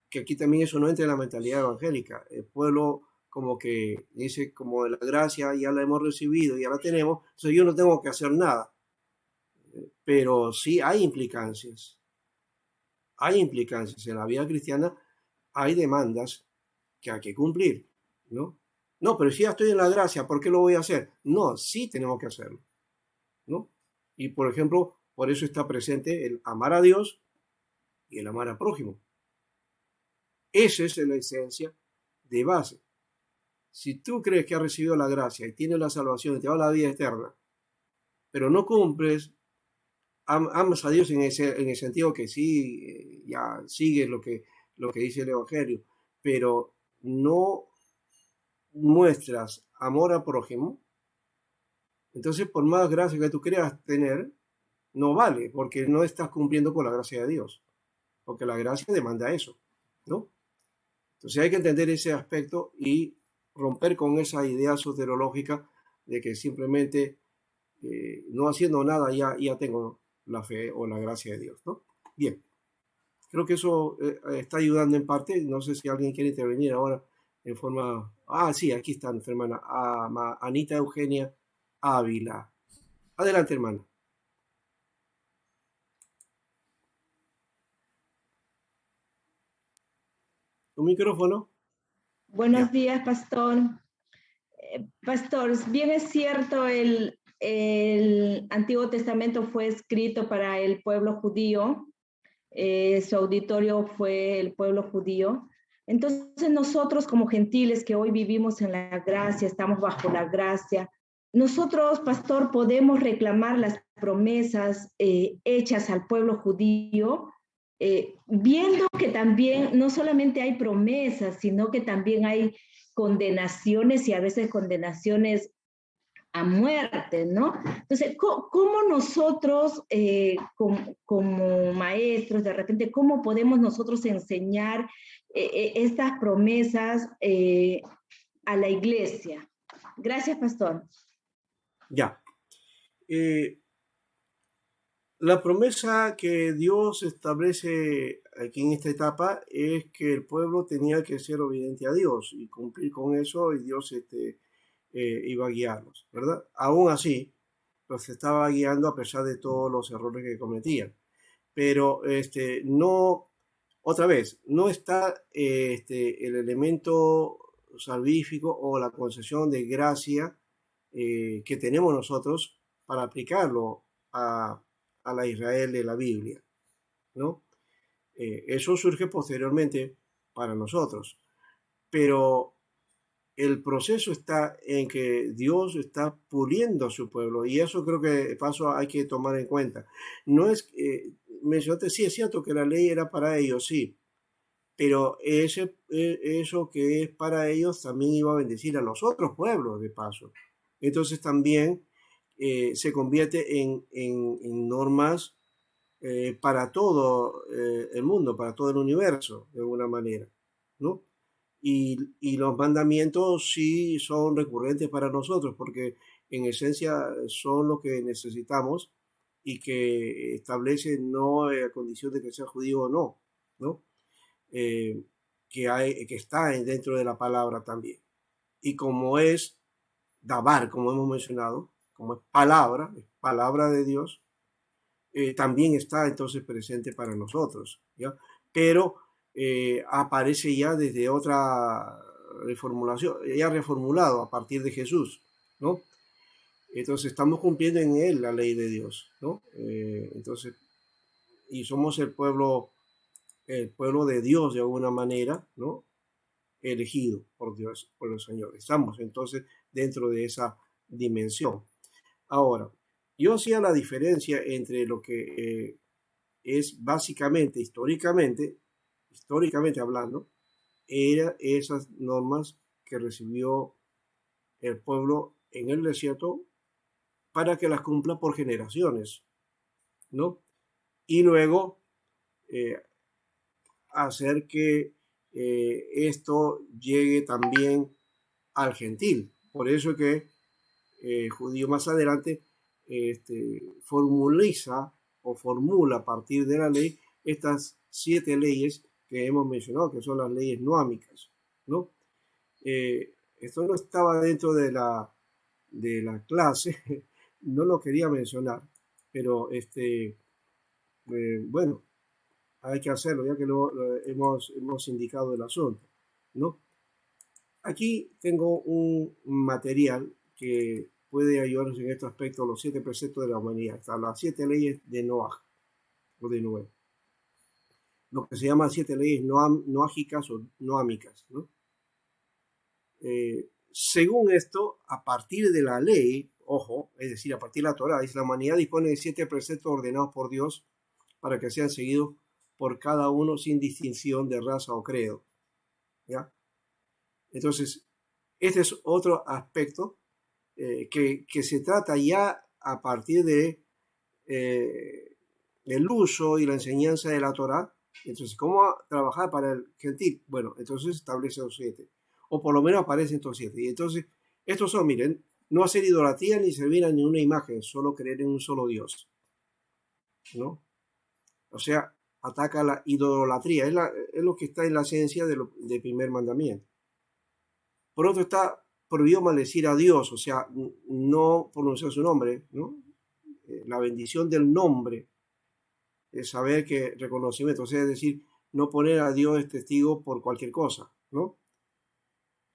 Que aquí también eso no entra en la mentalidad evangélica. El pueblo como que dice, como la gracia ya la hemos recibido, ya la tenemos, entonces yo no tengo que hacer nada, pero sí hay implicancias. Hay implicancias en la vida cristiana, hay demandas que hay que cumplir, ¿no? No, pero si ya estoy en la gracia, ¿por qué lo voy a hacer? No, sí tenemos que hacerlo, ¿no? Y por ejemplo, por eso está presente el amar a Dios y el amar al prójimo. Esa es la esencia de base. Si tú crees que has recibido la gracia y tienes la salvación y te va a la vida eterna, pero no cumples, amas a Dios en el sentido que sí, ya sigues lo que dice el Evangelio, pero no muestras amor al prójimo, entonces por más gracia que tú creas tener, no vale, porque no estás cumpliendo con la gracia de Dios, porque la gracia demanda eso, ¿no? Entonces hay que entender ese aspecto y romper con esa idea soterológica de que simplemente no haciendo nada ya tengo la fe o la gracia de Dios, ¿no? Bien, creo que eso está ayudando en parte. No sé si alguien quiere intervenir ahora en forma... Ah, sí, aquí está nuestra hermana Anita Eugenia Ávila. Adelante, hermana. ¿Tu micrófono? Buenos Ya. días, pastor. Pastor, bien es cierto, el Antiguo Testamento fue escrito para el pueblo judío, su auditorio fue el pueblo judío. Entonces nosotros como gentiles que hoy vivimos en la gracia, estamos bajo la gracia, nosotros, pastor, podemos reclamar las promesas hechas al pueblo judío, viendo que también no solamente hay promesas, sino que también hay condenaciones y a veces condenaciones a muerte, ¿no? Entonces, ¿cómo nosotros, como maestros, de repente, cómo podemos nosotros enseñar estas promesas a la iglesia? Gracias, pastor. Ya. La promesa que Dios establece aquí en esta etapa es que el pueblo tenía que ser obediente a Dios y cumplir con eso, y Dios iba a guiarlos, ¿verdad? Aún así, los estaba guiando a pesar de todos los errores que cometían. Pero no, otra vez, no está el elemento salvífico o la concesión de gracia que tenemos nosotros para aplicarlo a la Israel de la Biblia, ¿no? Eso surge posteriormente para nosotros, pero el proceso está en que Dios está puliendo a su pueblo, y eso creo que paso hay que tomar en cuenta. No es, mencionaste, sí es cierto que la ley era para ellos, sí, pero eso que es para ellos también iba a bendecir a los otros pueblos de paso. Entonces también se convierte en normas para todo el mundo, para todo el universo, de alguna manera, ¿no? Y los mandamientos sí son recurrentes para nosotros, porque en esencia son lo que necesitamos y que establecen no a condición de que sea judío o no, ¿no? Eh, que está dentro de la palabra también. Y como es Dabar, como hemos mencionado, como es palabra de Dios, también está entonces presente para nosotros, ¿ya? Pero aparece ya desde otra reformulación, ya reformulado a partir de Jesús, ¿no? Entonces estamos cumpliendo en él la ley de Dios, ¿no? Entonces, y somos el pueblo de Dios de alguna manera, ¿no? Elegido por Dios, por el Señor. Estamos entonces dentro de esa dimensión. Ahora, yo hacía la diferencia entre lo que es básicamente, históricamente hablando, eran esas normas que recibió el pueblo en el desierto para que las cumpla por generaciones, ¿no? Y luego hacer que esto llegue también al gentil. Por eso que judío más adelante formula a partir de la ley estas 7 leyes que hemos mencionado, que son las leyes noámicas, ¿no? Esto no estaba dentro de la clase, no lo quería mencionar, pero bueno, hay que hacerlo ya que lo hemos indicado el asunto, ¿no? Aquí tengo un material que puede ayudarnos en este aspecto, los 7 preceptos de la humanidad, hasta las 7 leyes de Noah, o de Noé, lo que se llaman 7 leyes noágicas o noámicas, ¿no? Según esto, a partir de la ley, ojo, es decir, a partir de la Torah, dice, la humanidad dispone de 7 preceptos ordenados por Dios para que sean seguidos por cada uno sin distinción de raza o credo, ¿ya? Entonces, este es otro aspecto que se trata ya a partir de el uso y la enseñanza de la Torah. Entonces, ¿cómo trabajar para el gentil? Bueno, entonces establece los 7, o por lo menos aparecen estos 7. Y entonces, estos son, miren, no hacer idolatría ni servir a ninguna imagen, solo creer en un solo Dios, ¿no? O sea, ataca la idolatría, es lo que está en la esencia del primer mandamiento. Por otro, está prohibido maldecir a Dios, o sea, no pronunciar su nombre, ¿no? La bendición del nombre es saber que reconocimiento, o sea, es decir, no poner a Dios testigo por cualquier cosa, ¿no?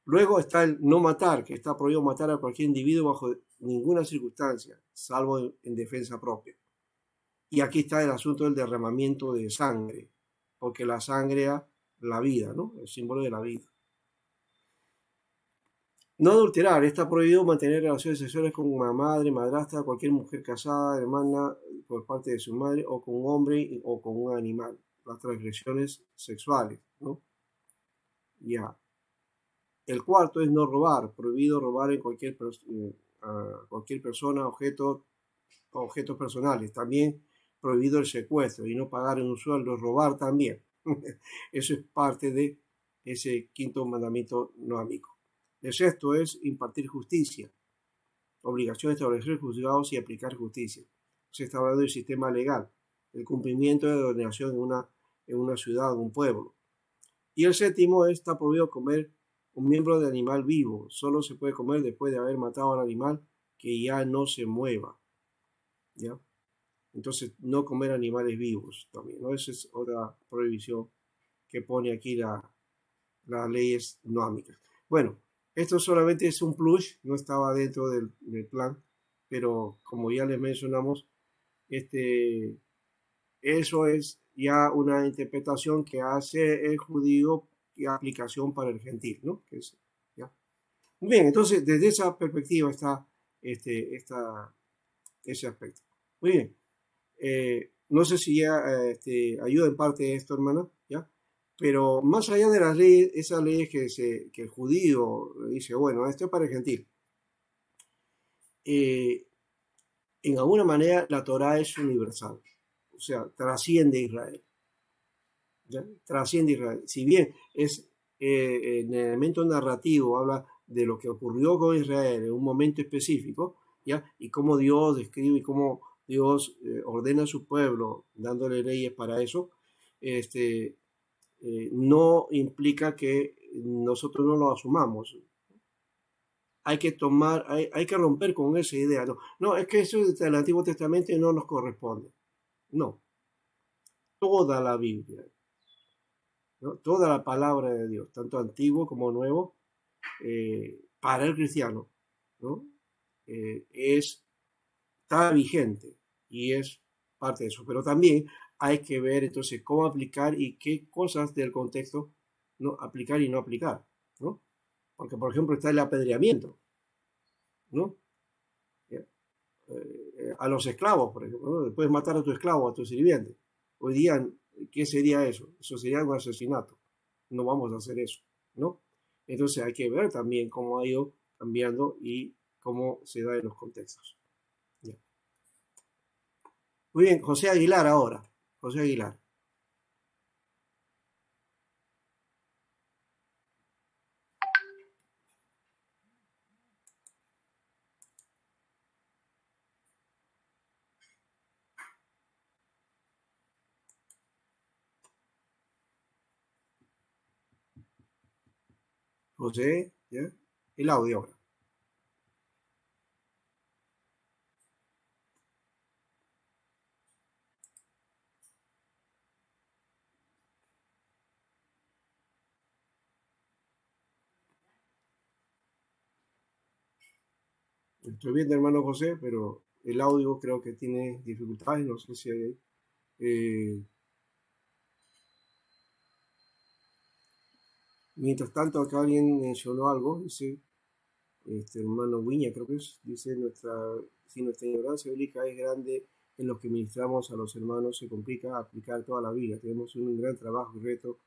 Luego está el no matar, que está prohibido matar a cualquier individuo bajo ninguna circunstancia, salvo en defensa propia. Y aquí está el asunto del derramamiento de sangre, porque la sangre es la vida, ¿no? El símbolo de la vida. No adulterar, está prohibido mantener relaciones sexuales con una madre, madrastra, cualquier mujer casada, hermana por parte de su madre, o con un hombre o con un animal. Las transgresiones sexuales, ¿no? Ya. El cuarto es no robar, prohibido robar en a cualquier persona, objetos personales. También prohibido el secuestro y no pagar en un sueldo, robar también. Eso es parte de ese quinto mandamiento noámico. El sexto es impartir justicia, obligación de establecer juzgados y aplicar justicia. Se está hablando del sistema legal, el cumplimiento de la ordenación en una ciudad, en un pueblo. Y el séptimo está prohibido comer un miembro de animal vivo. Solo se puede comer después de haber matado al animal que ya no se mueva. ¿Ya? Entonces, no comer animales vivos también, ¿no? Esa es otra prohibición que pone aquí las leyes noámicas. Bueno, esto solamente es un plus, no estaba dentro del plan, pero como ya les mencionamos, eso es ya una interpretación que hace el judío y aplicación para el gentil, ¿no? ¿Ya? Bien, entonces desde esa perspectiva está ese aspecto. Muy bien. No sé si ya ayuda en parte esto, hermana, ¿ya? Pero más allá de las leyes, esas leyes que el judío dice, bueno, esto es para el gentil. En alguna manera la Torá es universal, o sea, trasciende Israel. ¿Ya? Trasciende Israel. Si bien es en el elemento narrativo habla de lo que ocurrió con Israel en un momento específico, ¿ya? Y cómo Dios describe y cómo Dios ordena a su pueblo dándole leyes para eso, no implica que nosotros no lo asumamos. Hay que hay que romper con esa idea. No, no, es que eso del Antiguo Testamento no nos corresponde. No, toda la Biblia, ¿no? Toda la palabra de Dios, tanto antiguo como nuevo, para el cristiano, ¿no? Está vigente y es parte de eso. Pero también hay que ver entonces cómo aplicar y qué cosas del contexto no aplicar y no aplicar, ¿no? Porque, por ejemplo, está el apedreamiento, ¿no? A los esclavos, por ejemplo, ¿no? Puedes matar a tu esclavo, a tu sirviente. Hoy día, ¿qué sería eso? Eso sería un asesinato. No vamos a hacer eso, ¿no? Entonces hay que ver también cómo ha ido cambiando y cómo se da en los contextos. Ya. Muy bien, José Aguilar ahora. José Aguilar. José, ¿ya? El audio ahora. Estoy viendo, hermano José, pero el audio creo que tiene dificultades, no sé si hay. Mientras tanto, acá alguien mencionó algo, dice, hermano Viña, creo que es, dice, si nuestra ignorancia bíblica es grande en lo que ministramos a los hermanos, se complica aplicar toda la Biblia. Tenemos un gran trabajo y reto,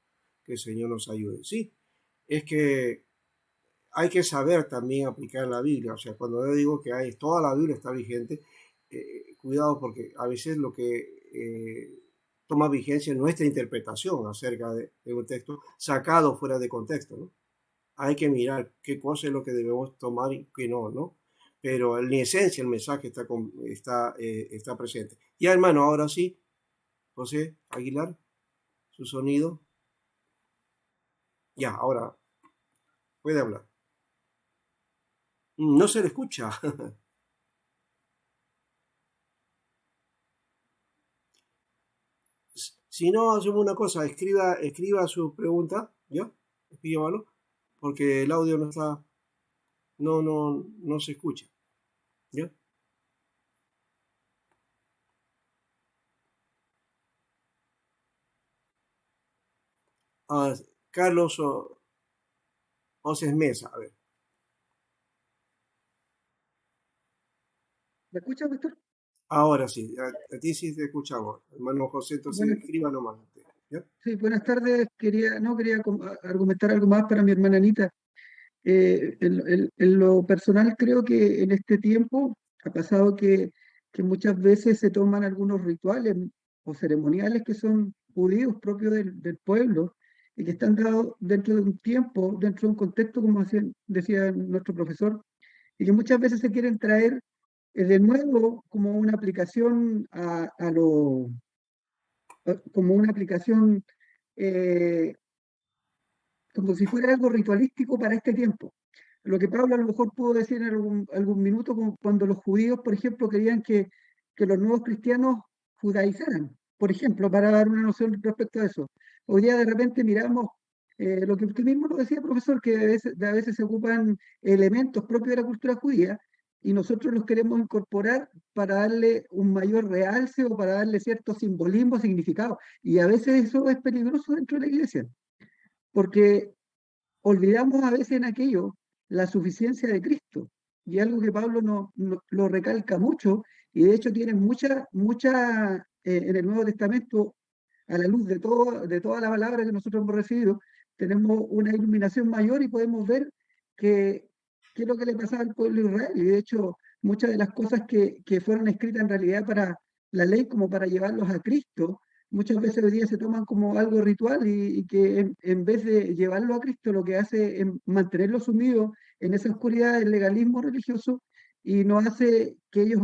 que el Señor nos ayude. Sí, es que hay que saber también aplicar la Biblia. O sea, cuando yo digo que toda la Biblia está vigente, cuidado porque a veces lo que toma vigencia es nuestra interpretación acerca de un texto sacado fuera de contexto, ¿no? Hay que mirar qué cosa es lo que debemos tomar y qué no, ¿no? Pero en esencia el mensaje está presente. Ya, hermano, ahora sí, José Aguilar, su sonido. Ya, ahora puede hablar. No se le escucha. Si no, hacemos una cosa, escriba su pregunta, ¿ya? Escríbalo, porque el audio no está, no se escucha. ¿Ya? Carlos Oces Mesa, a ver. ¿Me escucha, pastor? Ahora sí, a ti sí te escuchamos. Hermano José, entonces Bueno, escriba nomás. ¿Ya? sí, buenas tardes. Quería argumentar algo más para mi hermana Anita. En lo personal creo que en este tiempo ha pasado que muchas veces se toman algunos rituales o ceremoniales que son judíos propios del pueblo y que están dados dentro de un tiempo, dentro de un contexto, como decía nuestro profesor, y que muchas veces se quieren traer de nuevo como una aplicación como una aplicación eh, como si fuera algo ritualístico para este tiempo. Lo que Pablo a lo mejor pudo decir en algún minuto, como cuando los judíos, por ejemplo, querían que los nuevos cristianos judaizaran, por ejemplo, para dar una noción respecto a eso. Hoy día de repente miramos lo que usted mismo lo decía, profesor, que a veces se ocupan elementos propios de la cultura judía y nosotros los queremos incorporar para darle un mayor realce o para darle cierto simbolismo, significado. Y a veces eso es peligroso dentro de la iglesia, porque olvidamos a veces en aquello la suficiencia de Cristo. Y algo que Pablo lo recalca mucho, y de hecho tiene en el Nuevo Testamento, a la luz de toda la palabra que nosotros hemos recibido, tenemos una iluminación mayor y podemos ver que, qué es lo que le pasaba al pueblo de Israel. Y de hecho, muchas de las cosas que fueron escritas en realidad para la ley, como para llevarlos a Cristo, muchas veces hoy día se toman como algo ritual y que en vez de llevarlo a Cristo, lo que hace es mantenerlo sumido en esa oscuridad del legalismo religioso y no hace que ellos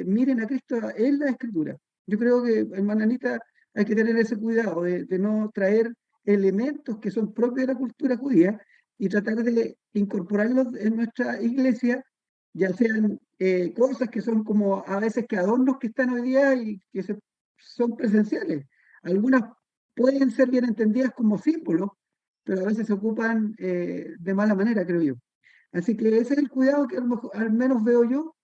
miren a Cristo en la Escritura. Yo creo que, hermana Anita, hay que tener ese cuidado de no traer elementos que son propios de la cultura judía y tratar de incorporarlos en nuestra iglesia, ya sean cosas que son como a veces que adornos que están hoy día y que son presenciales. Algunas pueden ser bien entendidas como símbolos, pero a veces se ocupan de mala manera, creo yo. Así que ese es el cuidado que al menos veo yo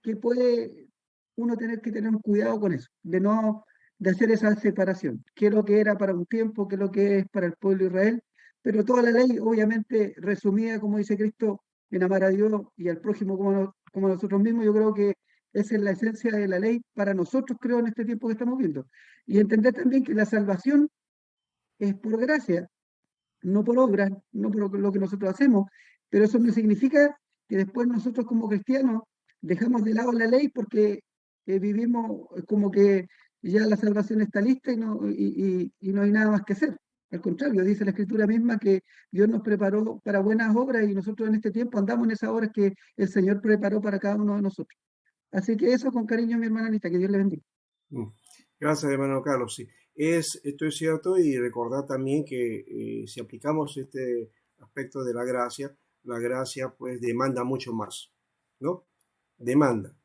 que puede uno tener que tener un cuidado con eso, de hacer esa separación, qué es lo que era para un tiempo, qué es lo que es para el pueblo de Israel, pero toda la ley, obviamente, resumida, como dice Cristo, en amar a Dios y al prójimo como nosotros mismos, yo creo que esa es la esencia de la ley para nosotros, creo, en este tiempo que estamos viendo. Y entender también que la salvación es por gracia, no por obras, no por lo que nosotros hacemos, pero eso no significa que después nosotros como cristianos dejamos de lado la ley porque vivimos como que ya la salvación está lista y no hay nada más que hacer. Al contrario, dice la Escritura misma que Dios nos preparó para buenas obras y nosotros en este tiempo andamos en esas obras que el Señor preparó para cada uno de nosotros. Así que eso con cariño, mi hermana Anita, que Dios le bendiga. Gracias, hermano Carlos. Sí, esto es cierto, y recordar también que si aplicamos este aspecto de la gracia pues demanda mucho más, ¿no? Demanda.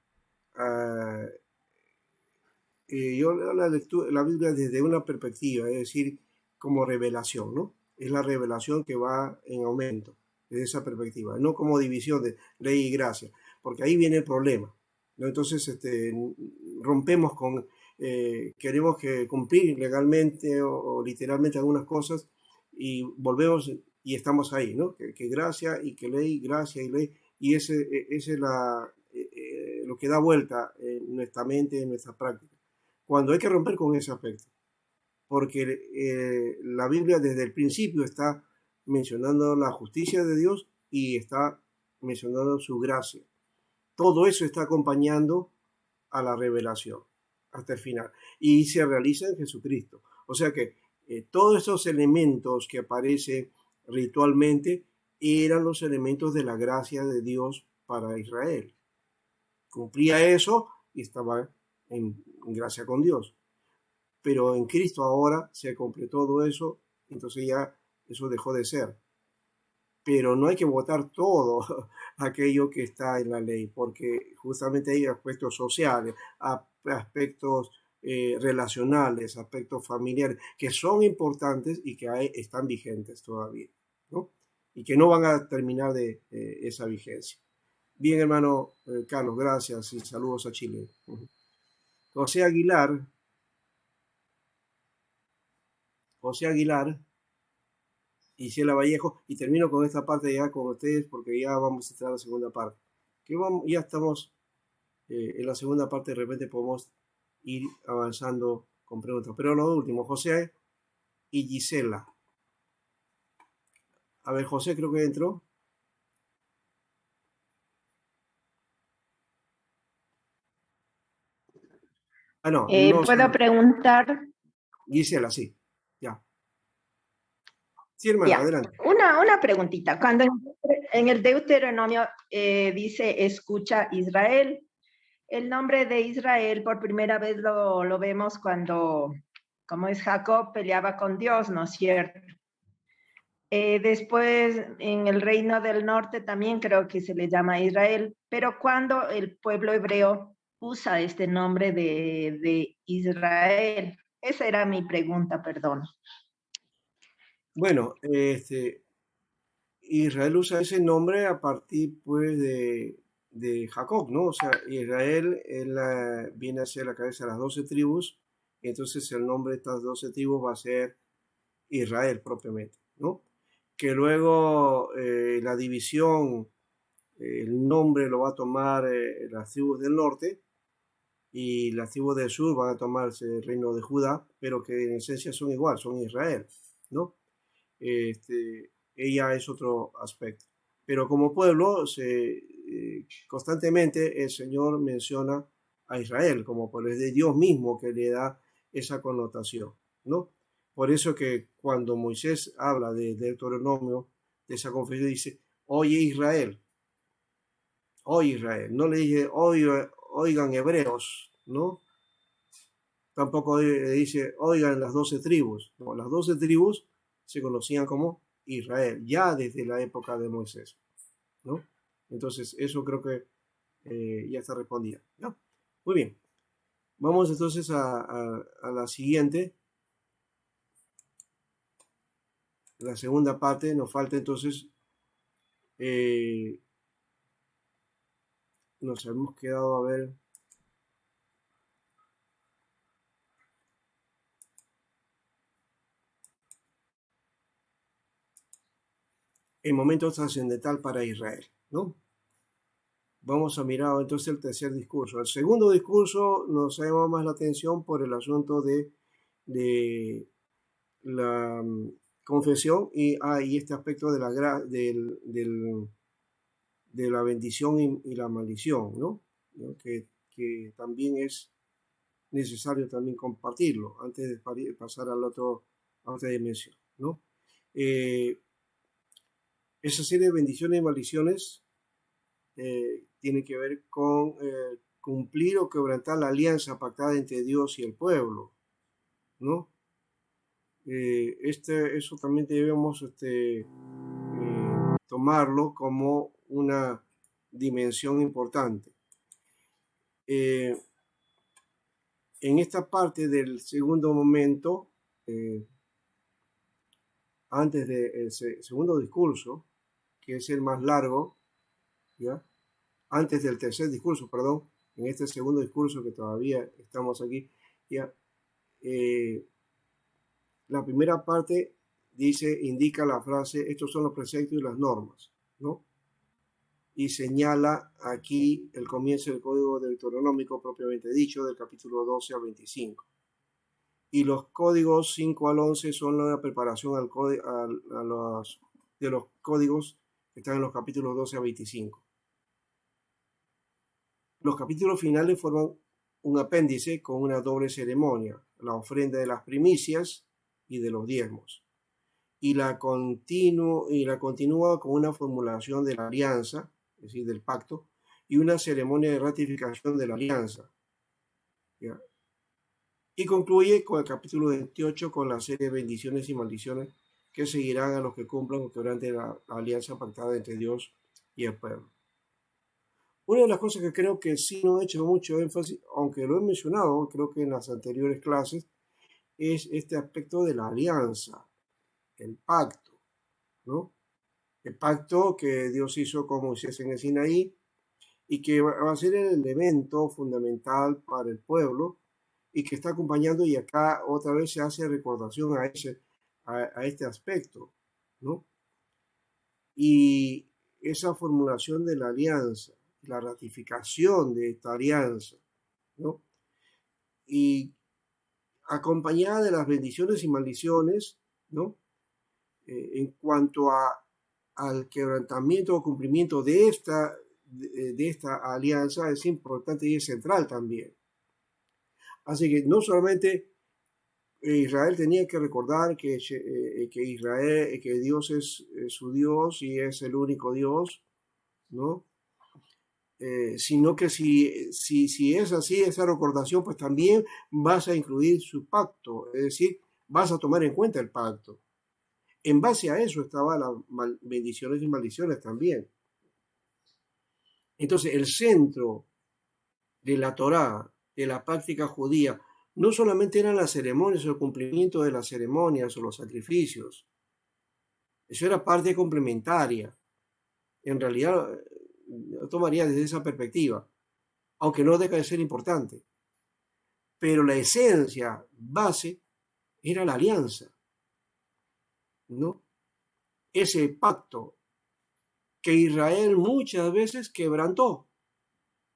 Yo leo la Biblia desde una perspectiva, es decir, como revelación, ¿no? Es la revelación que va en aumento desde esa perspectiva, no como división de ley y gracia, porque ahí viene el problema, ¿no? Entonces rompemos con, queremos que cumplir legalmente o literalmente algunas cosas y volvemos y estamos ahí, ¿no? Que gracia y que ley, gracia y ley, y ese es lo que da vuelta en nuestra mente, en nuestra práctica cuando hay que romper con ese aspecto, porque la Biblia desde el principio está mencionando la justicia de Dios y está mencionando su gracia. Todo eso está acompañando a la revelación hasta el final y se realiza en Jesucristo. O sea que todos esos elementos que aparecen ritualmente eran los elementos de la gracia de Dios para Israel. Cumplía eso y estaba en gracia con Dios. Pero en Cristo ahora se completó todo eso, entonces ya eso dejó de ser. Pero no hay que votar todo aquello que está en la ley, porque justamente hay aspectos sociales, aspectos relacionales, aspectos familiares, que son importantes y que están vigentes todavía, ¿no? y que no van a terminar de esa vigencia. Bien, hermano Carlos, gracias y saludos a Chile. José Aguilar, y Ciela Vallejo, y termino con esta parte ya con ustedes porque ya vamos a entrar a la segunda parte. Ya estamos en la segunda parte, de repente podemos ir avanzando con preguntas. Pero lo último, José y Gisela. A ver, José creo que entró. No. ¿Puedo preguntar? Gisela, sí. Ya. Sí, hermano, Ya. adelante. Una preguntita. Cuando en el Deuteronomio dice escucha Israel, el nombre de Israel por primera vez lo vemos cuando, como es Jacob, peleaba con Dios, ¿no es cierto? Después en el reino del norte también creo que se le llama Israel, pero cuando el pueblo hebreo usa este nombre de Israel, esa era mi pregunta, perdón. Bueno, Israel usa ese nombre a partir pues de Jacob, ¿no? O sea, Israel viene a ser la cabeza de las 12 tribus, y entonces el nombre de estas 12 tribus va a ser Israel propiamente, ¿no? Que luego la división, el nombre lo va a tomar las tribus del norte y las tribus del sur van a tomarse el reino de Judá, pero que en esencia son igual, son Israel, ¿no? Ella es otro aspecto. Pero como pueblo, constantemente el Señor menciona a Israel como pueblo, es de Dios mismo que le da esa connotación, ¿no? Por eso que cuando Moisés habla de Deuteronomio, de esa confesión, dice, oye Israel, no le dice, oigan hebreos, ¿no? Tampoco le dice, oigan las 12 tribus, no, las 12 tribus se conocían como Israel, ya desde la época de Moisés, ¿no? Entonces, eso creo que ya está respondida, ¿no? Muy bien. Vamos entonces a la siguiente. La segunda parte, nos falta entonces, nos hemos quedado a ver. El momento trascendental para Israel, ¿no? Vamos a mirar entonces el tercer discurso. El segundo discurso nos llama más la atención por el asunto de la confesión y este aspecto de la bendición y la maldición, ¿no? Que también es necesario también compartirlo antes de pasar a otra dimensión, ¿no? Esa serie de bendiciones y maldiciones tiene que ver con cumplir o quebrantar la alianza pactada entre Dios y el pueblo, ¿no? Eso también debemos tomarlo como una dimensión importante. En esta parte del segundo momento, antes del segundo discurso, que es el más largo, ¿ya? Antes del tercer discurso, perdón, en este segundo discurso que todavía estamos aquí, ya, la primera parte indica la frase, estos son los preceptos y las normas, ¿no? Y señala aquí el comienzo del código deuteronómico propiamente dicho, del capítulo 12 al 25. Y los códigos 5 al 11 son la preparación de los códigos que están en los capítulos 12 a 25. Los capítulos finales forman un apéndice con una doble ceremonia, la ofrenda de las primicias y de los diezmos. Y la continúa con una formulación de la alianza, es decir, del pacto, y una ceremonia de ratificación de la alianza. ¿Ya? Y concluye con el capítulo 28 con la serie de bendiciones y maldiciones que seguirán a los que cumplan o quebranten la alianza pactada entre Dios y el pueblo. Una de las cosas que creo que sí no he hecho mucho énfasis, aunque lo he mencionado, creo que en las anteriores clases, es este aspecto de la alianza, el pacto, ¿no? el pacto que Dios hizo con Moisés en el Sinaí y que va a ser el elemento fundamental para el pueblo y que está acompañando, y acá otra vez se hace recordación a este aspecto, ¿no? Y esa formulación de la alianza, la ratificación de esta alianza, ¿no? Y acompañada de las bendiciones y maldiciones, ¿no? En cuanto al quebrantamiento o cumplimiento de esta alianza es importante y es central también. Así que no solamente Israel tenía que recordar que Israel, que Dios es su Dios y es el único Dios, ¿no? Sino que si es así, esa recordación, pues también vas a incluir su pacto, es decir, vas a tomar en cuenta el pacto. En base a eso estaban las bendiciones y maldiciones también. Entonces, el centro de la Torá, de la práctica judía, no solamente eran las ceremonias o el cumplimiento de las ceremonias o los sacrificios. Eso era parte complementaria. En realidad, yo tomaría desde esa perspectiva, aunque no deja de ser importante. Pero la esencia base era la alianza, ¿no? Ese pacto que Israel muchas veces quebrantó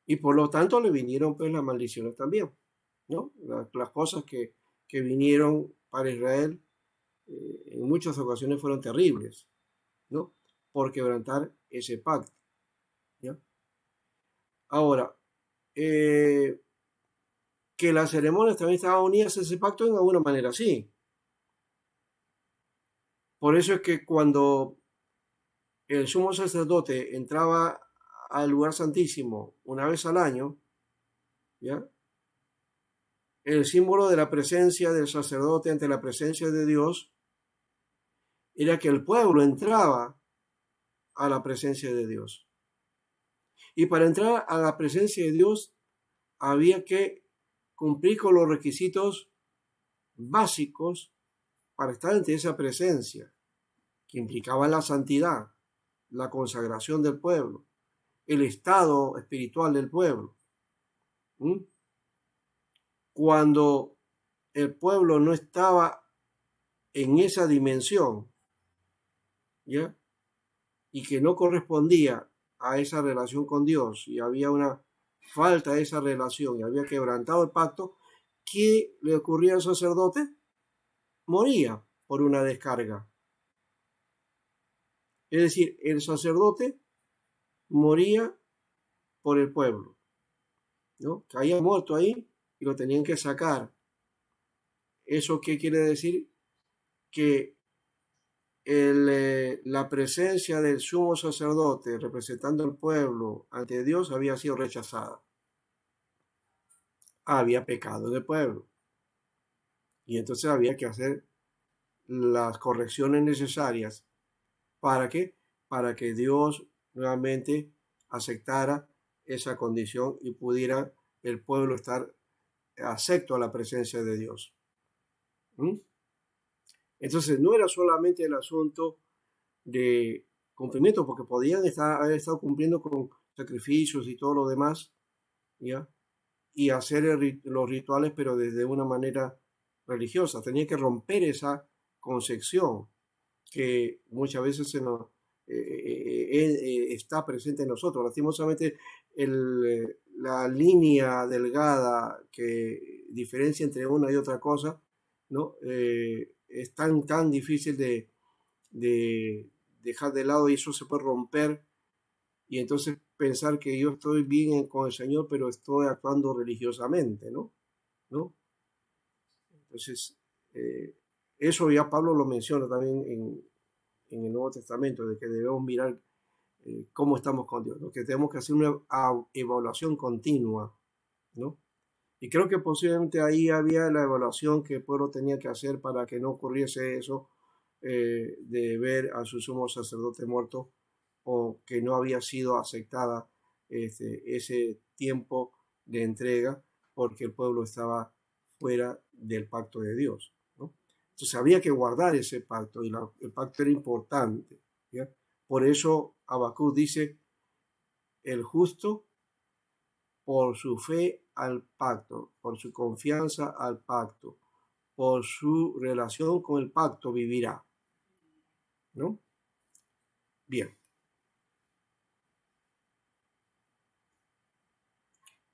y por lo tanto le vinieron pues las maldiciones también, ¿no? Las cosas que vinieron para Israel en muchas ocasiones fueron terribles, ¿no? Por quebrantar ese pacto, ¿ya? Ahora, que las ceremonias también estaban unidas a ese pacto en alguna manera, sí. Por eso es que cuando el sumo sacerdote entraba al lugar santísimo una vez al año, ¿ya? El símbolo de la presencia del sacerdote ante la presencia de Dios era que el pueblo entraba a la presencia de Dios. Y para entrar a la presencia de Dios había que cumplir con los requisitos básicos para estar ante esa presencia, que implicaba la santidad, la consagración del pueblo, el estado espiritual del pueblo. Cuando el pueblo no estaba en esa dimensión, ¿ya? Y que no correspondía a esa relación con Dios y había una falta de esa relación y había quebrantado el pacto, ¿qué le ocurría al sacerdote? Moría por una descarga. Es decir, el sacerdote moría por el pueblo, ¿no? Caía muerto ahí y lo tenían que sacar. ¿Eso qué quiere decir? Que la presencia del sumo sacerdote representando al pueblo ante Dios había sido rechazada. Había pecado en el pueblo. Y entonces había que hacer las correcciones necesarias. ¿Para qué? Para que Dios nuevamente aceptara esa condición y pudiera el pueblo estar acepto a la presencia de Dios. Entonces no era solamente el asunto de cumplimiento, porque podían haber estado cumpliendo con sacrificios y todo lo demás, ¿ya? Y hacer los rituales, pero desde una manera religiosa. Tenía que romper esa concepción que muchas veces está presente en nosotros. Lastimosamente, la línea delgada que diferencia entre una y otra cosa, ¿no? Es tan difícil de dejar de lado, y eso se puede romper, y entonces pensar que yo estoy bien con el Señor, pero estoy actuando religiosamente, ¿no? Entonces, eso ya Pablo lo menciona también en el Nuevo Testamento, de que debemos mirar cómo estamos con Dios, ¿no? Que tenemos que hacer una evaluación continua, ¿no? Y creo que posiblemente ahí había la evaluación que el pueblo tenía que hacer para que no ocurriese eso de ver a su sumo sacerdote muerto, o que no había sido aceptada ese tiempo de entrega porque el pueblo estaba fuera del pacto de Dios, ¿no? Entonces había que guardar ese pacto, y el pacto era importante, ¿ya? Por eso Habacuc dice, el justo por su fe al pacto, por su confianza al pacto, por su relación con el pacto vivirá. ¿No? Bien.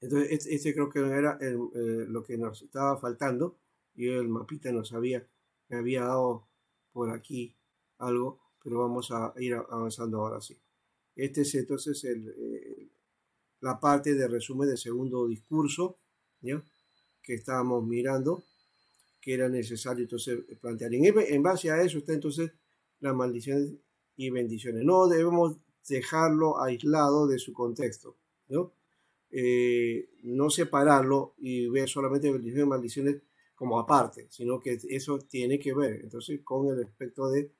Entonces, este creo que era lo que nos estaba faltando. Y el mapita me había dado por aquí algo, pero vamos a ir avanzando ahora sí. Este es entonces la parte de resumen del segundo discurso, ¿ya? Que estábamos mirando, que era necesario entonces plantear. En base a eso está entonces las maldiciones y bendiciones. No debemos dejarlo aislado de su contexto, ¿no? No separarlo y ver solamente bendiciones y maldiciones como aparte, sino que eso tiene que ver entonces con el aspecto de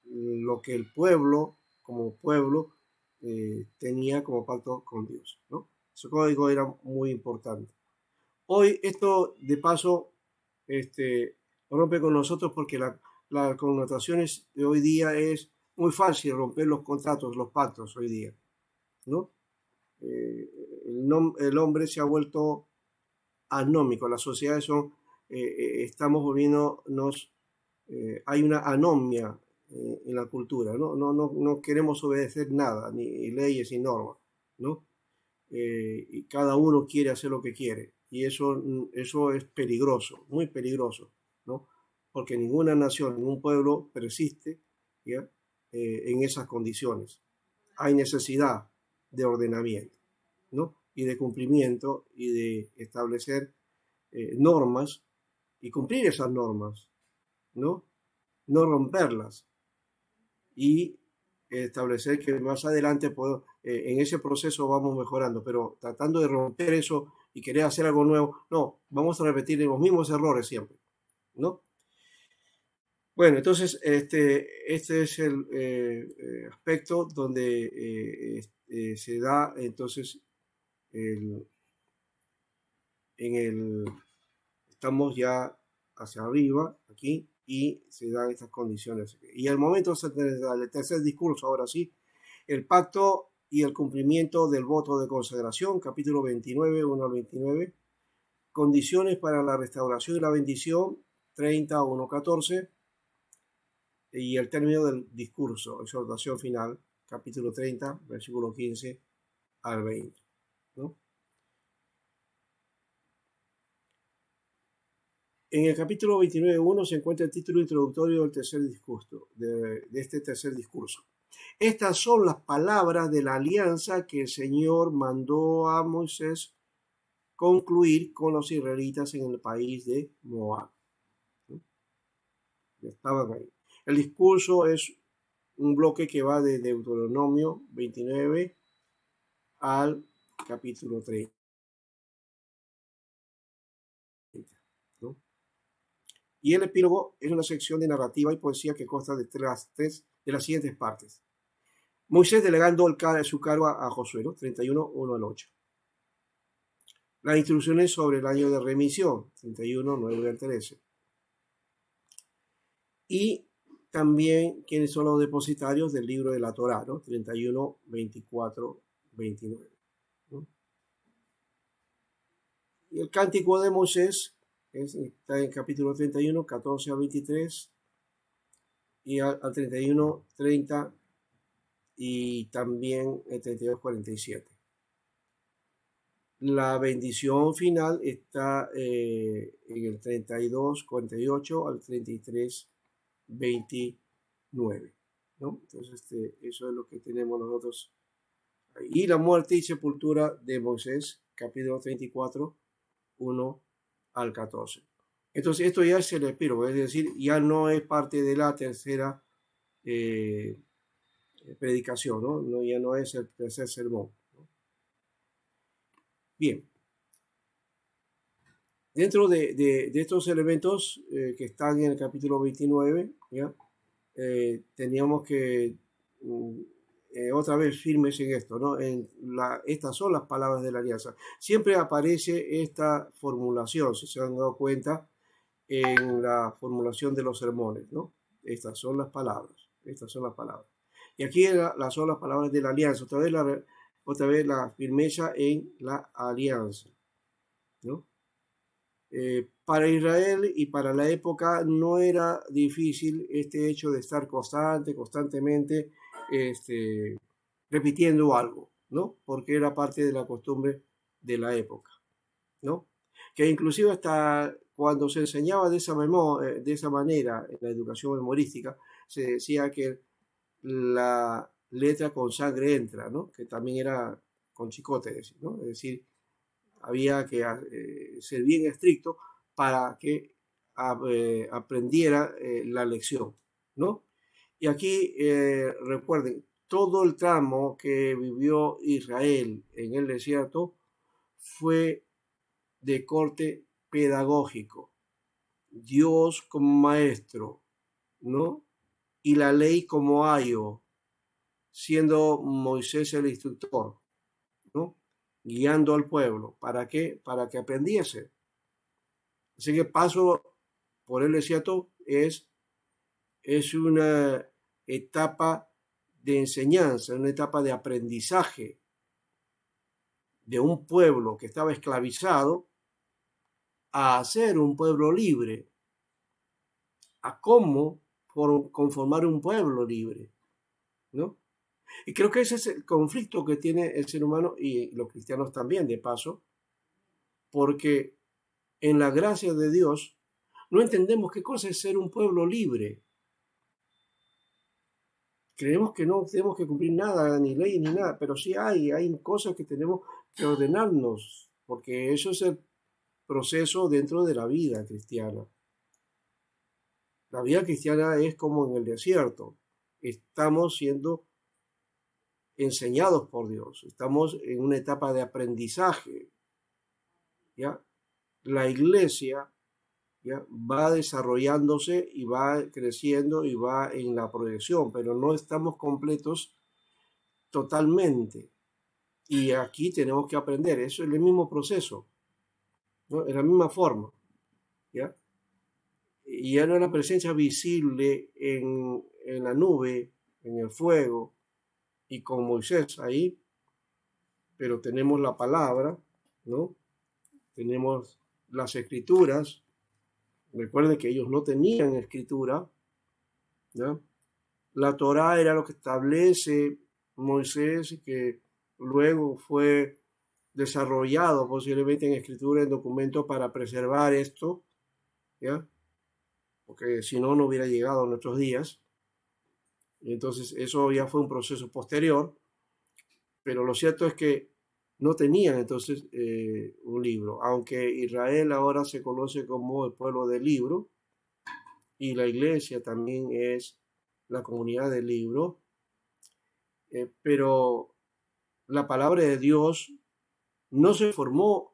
lo que el pueblo, como pueblo, tenía como pacto con Dios, ¿no? Ese código era muy importante. Hoy esto de paso rompe con nosotros porque las connotaciones de hoy día es muy fácil romper los contratos, los pactos hoy día, ¿no? El hombre se ha vuelto anómico, las sociedades son, estamos volviéndonos, hay una anomia en la cultura, ¿no? No queremos obedecer nada, ni leyes ni normas, ¿no? Y cada uno quiere hacer lo que quiere, y eso es peligroso, muy peligroso, ¿no? Porque ninguna nación, ningún pueblo persiste, ¿ya? En esas condiciones. Hay necesidad de ordenamiento, ¿no? Y de cumplimiento y de establecer normas y cumplir esas normas, ¿no? No romperlas y establecer que más adelante en ese proceso vamos mejorando, pero tratando de romper eso y querer hacer algo nuevo, no, vamos a repetir los mismos errores siempre, ¿no? Bueno, entonces este es el aspecto donde se da entonces estamos ya hacia arriba aquí y se dan estas condiciones. Y al momento del tercer discurso, ahora sí, el pacto y el cumplimiento del voto de consagración, capítulo 29, 1 al 29, condiciones para la restauración y la bendición, 30, 1, 14, y el término del discurso, exhortación final, capítulo 30, versículo 15 al 20, ¿no? En el capítulo 29.1 se encuentra el título introductorio del tercer discurso, de este tercer discurso. Estas son las palabras de la alianza que el Señor mandó a Moisés concluir con los israelitas en el país de Moab. Estaban ahí. El discurso es un bloque que va de Deuteronomio 29 al capítulo 30. ¿No? Y el epílogo es una sección de narrativa y poesía que consta de las siguientes partes. Moisés delegando su cargo a Josué, ¿no? 31, 1 al 8. Las instrucciones sobre el año de remisión, 31, 9 al 13. Y también quiénes son los depositarios del libro de la Torá, ¿no? 31, 24, 29. ¿No? Y el cántico de Moisés está en capítulo 31, 14 a 23, y al 31, 30, y también el 32, 47. La bendición final está en el 32, 48 al 33, 29. ¿No? Entonces, eso es lo que tenemos nosotros. Y la muerte y sepultura de Moisés, capítulo 34, 1 al 14. Entonces, esto ya es el epílogo, es decir, ya no es parte de la tercera predicación, ¿no? Ya no es el tercer sermón. ¿No? Bien. Dentro de estos elementos que están en el capítulo 29, ¿ya? Teníamos que otra vez firmes en esto, ¿no? Estas son las palabras de la alianza. Siempre aparece esta formulación, si se han dado cuenta, en la formulación de los sermones, ¿no? Estas son las palabras, estas son las palabras. Y aquí son las palabras de la alianza, otra vez la firmeza en la alianza, ¿no? Para Israel y para la época no era difícil este hecho de estar constantemente repitiendo algo, ¿no? Porque era parte de la costumbre de la época, ¿no? Que inclusive hasta cuando se enseñaba de esa manera en la educación memorística, se decía que la letra con sangre entra, ¿no? Que también era con chicote, ¿no? Es decir, había que ser bien estricto para que aprendiera la lección, ¿no? Y aquí recuerden, todo el tramo que vivió Israel en el desierto fue de corte pedagógico. Dios como maestro, ¿no? Y la ley como ayo, siendo Moisés el instructor, ¿no? Guiando al pueblo. ¿Para qué? Para que aprendiese. Así que paso por el desierto es una etapa de enseñanza, una etapa de aprendizaje de un pueblo que estaba esclavizado a ser un pueblo libre, a cómo conformar un pueblo libre, ¿no? Y creo que ese es el conflicto que tiene el ser humano y los cristianos también, de paso, porque en la gracia de Dios no entendemos qué cosa es ser un pueblo libre. Creemos que no tenemos que cumplir nada, ni ley ni nada, pero sí hay cosas que tenemos que ordenarnos, porque eso es el proceso dentro de la vida cristiana. La vida cristiana es como en el desierto. Estamos siendo enseñados por Dios. Estamos en una etapa de aprendizaje. ¿Ya? La iglesia, ¿ya?, va desarrollándose y va creciendo y va en la proyección, pero no estamos completos totalmente. Y aquí tenemos que aprender. Eso es el mismo proceso, ¿no? Es la misma forma. ¿Ya? Y ya no es la presencia visible en la nube, en el fuego, y con Moisés ahí, pero tenemos la palabra, ¿no? Tenemos las escrituras. Recuerden que ellos no tenían escritura, ¿no? La Torá era lo que establece Moisés, que luego fue desarrollado posiblemente en escritura, en documento para preservar esto, ¿ya? Porque si no, no hubiera llegado a nuestros días. Y entonces eso ya fue un proceso posterior, pero lo cierto es que no tenían entonces un libro, aunque Israel ahora se conoce como el pueblo del libro y la iglesia también es la comunidad del libro, pero la palabra de Dios no se formó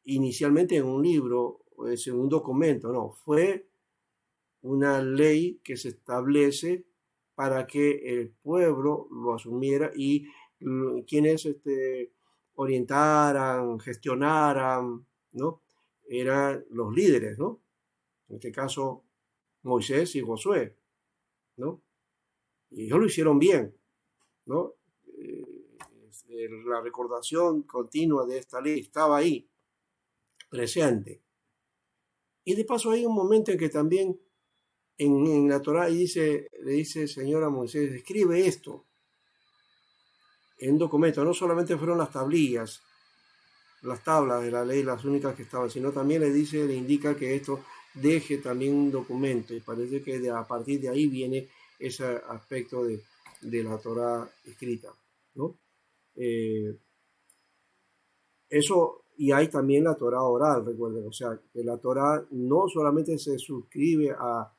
inicialmente en un libro, en un documento, no, fue una ley que se establece para que el pueblo lo asumiera y quienes orientaran, gestionaran, ¿no? Eran los líderes, ¿no? En este caso, Moisés y Josué, ¿no? Y ellos lo hicieron bien, ¿no? La recordación continua de esta ley estaba ahí, presente. Y de paso hay un momento en que también en la Torá le dice el Señor a Moisés, escribe esto en un documento. No solamente fueron las tablillas, las tablas de la ley, las únicas que estaban, sino también le indica que esto deje también un documento. Y parece que a partir de ahí viene ese aspecto de la Torá escrita, ¿no? Eso, y hay también la Torá oral, recuerden, o sea, que la Torá no solamente se suscribe a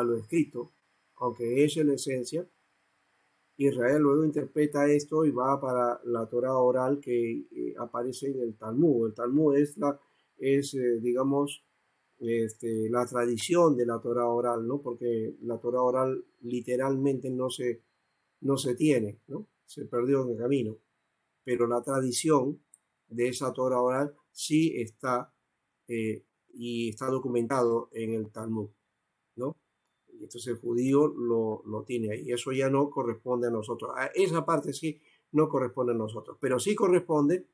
lo escrito, aunque esa es la esencia. Israel luego interpreta esto y va para la Torá oral que aparece en el Talmud. El Talmud digamos, la tradición de la Torá oral, ¿no? Porque la Torá oral literalmente no se tiene, ¿no? Se perdió en el camino. Pero la tradición de esa Torá oral sí está y está documentado en el Talmud, ¿no? Entonces el judío lo tiene ahí. Eso ya no corresponde a nosotros. Esa parte sí no corresponde a nosotros. Pero sí corresponde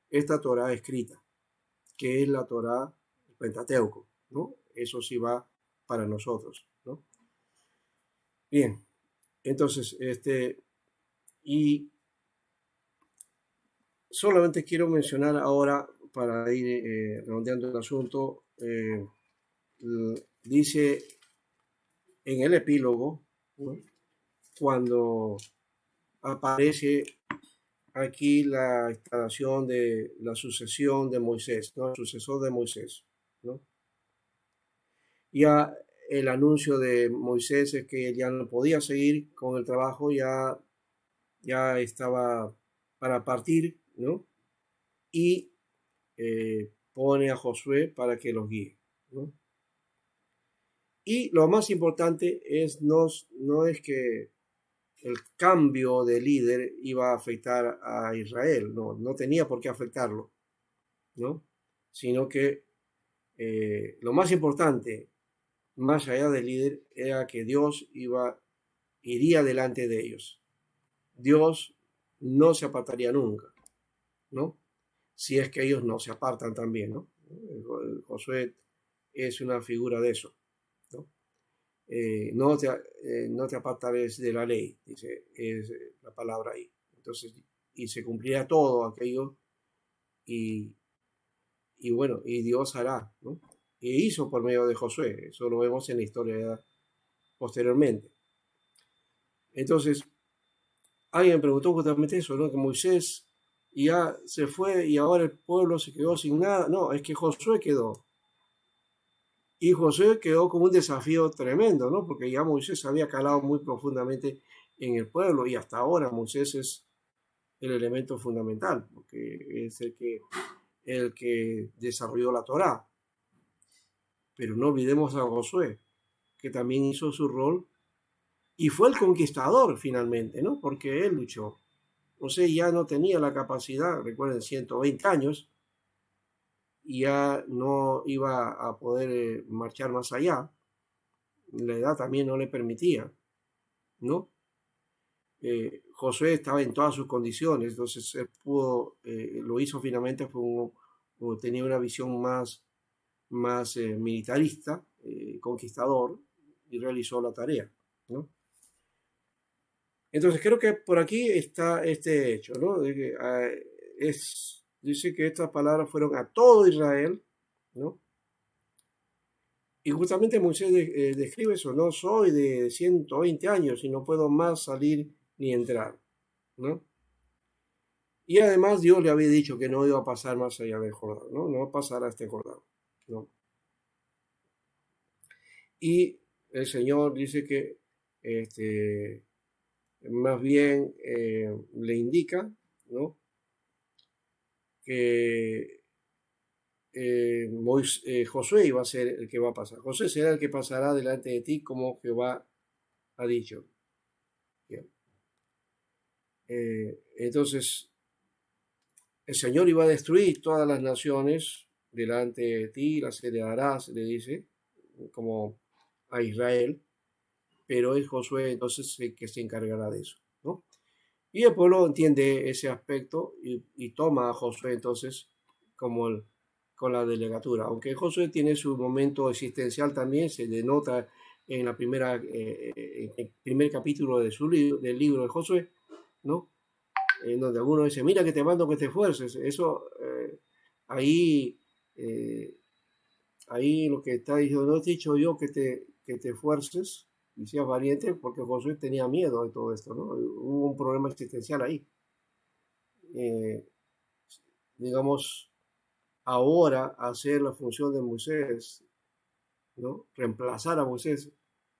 esta Torá escrita, que es la Torá Pentateuco, ¿no? Eso sí va para nosotros, ¿no? Bien, entonces, y solamente quiero mencionar ahora, para ir redondeando el asunto, dice en el epílogo, ¿no? Cuando aparece aquí la instalación de la sucesión de Moisés, ¿no? El sucesor de Moisés, ¿no? Ya el anuncio de Moisés es que ya no podía seguir con el trabajo, ya estaba para partir, ¿no? Y pone a Josué para que los guíe, ¿no? Y lo más importante no es que el cambio de líder iba a afectar a Israel, no tenía por qué afectarlo, ¿no? Sino que lo más importante, más allá del líder, era que Dios iría delante de ellos. Dios no se apartaría nunca, ¿no? Si es que ellos no se apartan también, ¿no? Josué es una figura de eso, ¿no? No te apartarás de la ley, dice, es la palabra ahí. Entonces, y se cumplirá todo aquello y bueno, y Dios hará, ¿no? E hizo por medio de Josué, eso lo vemos en la historia posteriormente. Entonces, alguien preguntó justamente eso, ¿no? Que Moisés ya se fue y ahora el pueblo se quedó sin nada. No, es que Josué quedó. Y Josué quedó con un desafío tremendo, ¿no? Porque ya Moisés había calado muy profundamente en el pueblo y hasta ahora Moisés es el elemento fundamental, porque es el que desarrolló la Torá. Pero no olvidemos a Josué, que también hizo su rol y fue el conquistador finalmente, ¿no? Porque él luchó. José ya no tenía la capacidad, recuerden, 120 años, y ya no iba a poder marchar más allá. La edad también no le permitía, ¿no? Josué estaba en todas sus condiciones, entonces él lo hizo finalmente, tenía una visión más militarista, conquistador, y realizó la tarea, ¿no? Entonces creo que por aquí está este hecho, ¿no? Dice que estas palabras fueron a todo Israel, ¿no? Y justamente Moisés describe eso, no soy de 120 años y no puedo más salir ni entrar, ¿no? Y además Dios le había dicho que no iba a pasar más allá del Jordán, ¿no? No pasar a este Jordán, ¿no? Y el Señor dice que más bien le indica, ¿no? Que Josué iba a ser el que va a pasar. Josué será el que pasará delante de ti como Jehová ha dicho. Entonces, el Señor iba a destruir todas las naciones delante de ti, las heredarás, le dice, como a Israel, pero es Josué entonces el que se encargará de eso, ¿no? Y el pueblo entiende ese aspecto y toma a Josué entonces como con la delegatura. Aunque Josué tiene su momento existencial también, se denota en el primer capítulo del libro de Josué, ¿no? En donde alguno dice, mira que te mando que te esfuerces. Eso, ahí lo que está diciendo, no te he dicho yo que te esfuerces y seas valiente, porque Josué tenía miedo de todo esto, ¿no? Hubo un problema existencial ahí. Digamos, ahora hacer la función de Moisés, ¿no? Reemplazar a Moisés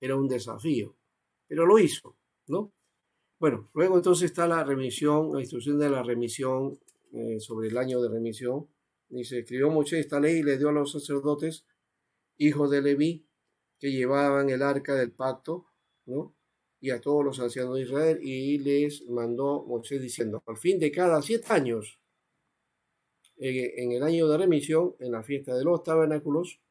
era un desafío, pero lo hizo, ¿no? Bueno, luego entonces está la instrucción de la remisión sobre el año de remisión. Dice, escribió Moisés esta ley y le dio a los sacerdotes, hijos de Leví, que llevaban el arca del pacto, ¿no? Y a todos los ancianos de Israel, y les mandó Moisés diciendo, al fin de cada 7 años, en el año de remisión, en la fiesta de los tabernáculos,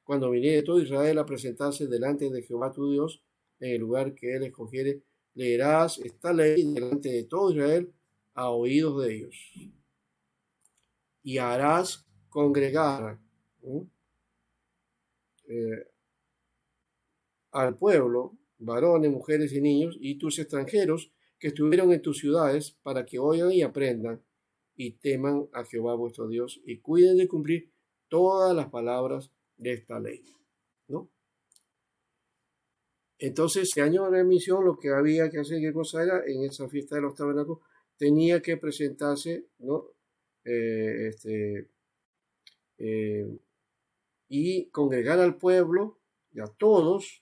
cuando viniere todo Israel a presentarse delante de Jehová tu Dios, en el lugar que él escogiere, leerás esta ley delante de todo Israel a oídos de ellos. Y harás congregar al pueblo, varones, mujeres y niños, y tus extranjeros que estuvieron en tus ciudades, para que oigan y aprendan y teman a Jehová vuestro Dios y cuiden de cumplir todas las palabras de esta ley, ¿no? Entonces, ese año de remisión, lo que había que hacer, ¿qué cosa era? En esa fiesta de los tabernáculos, tenía que presentarse, ¿no? Y congregar al pueblo y a todos,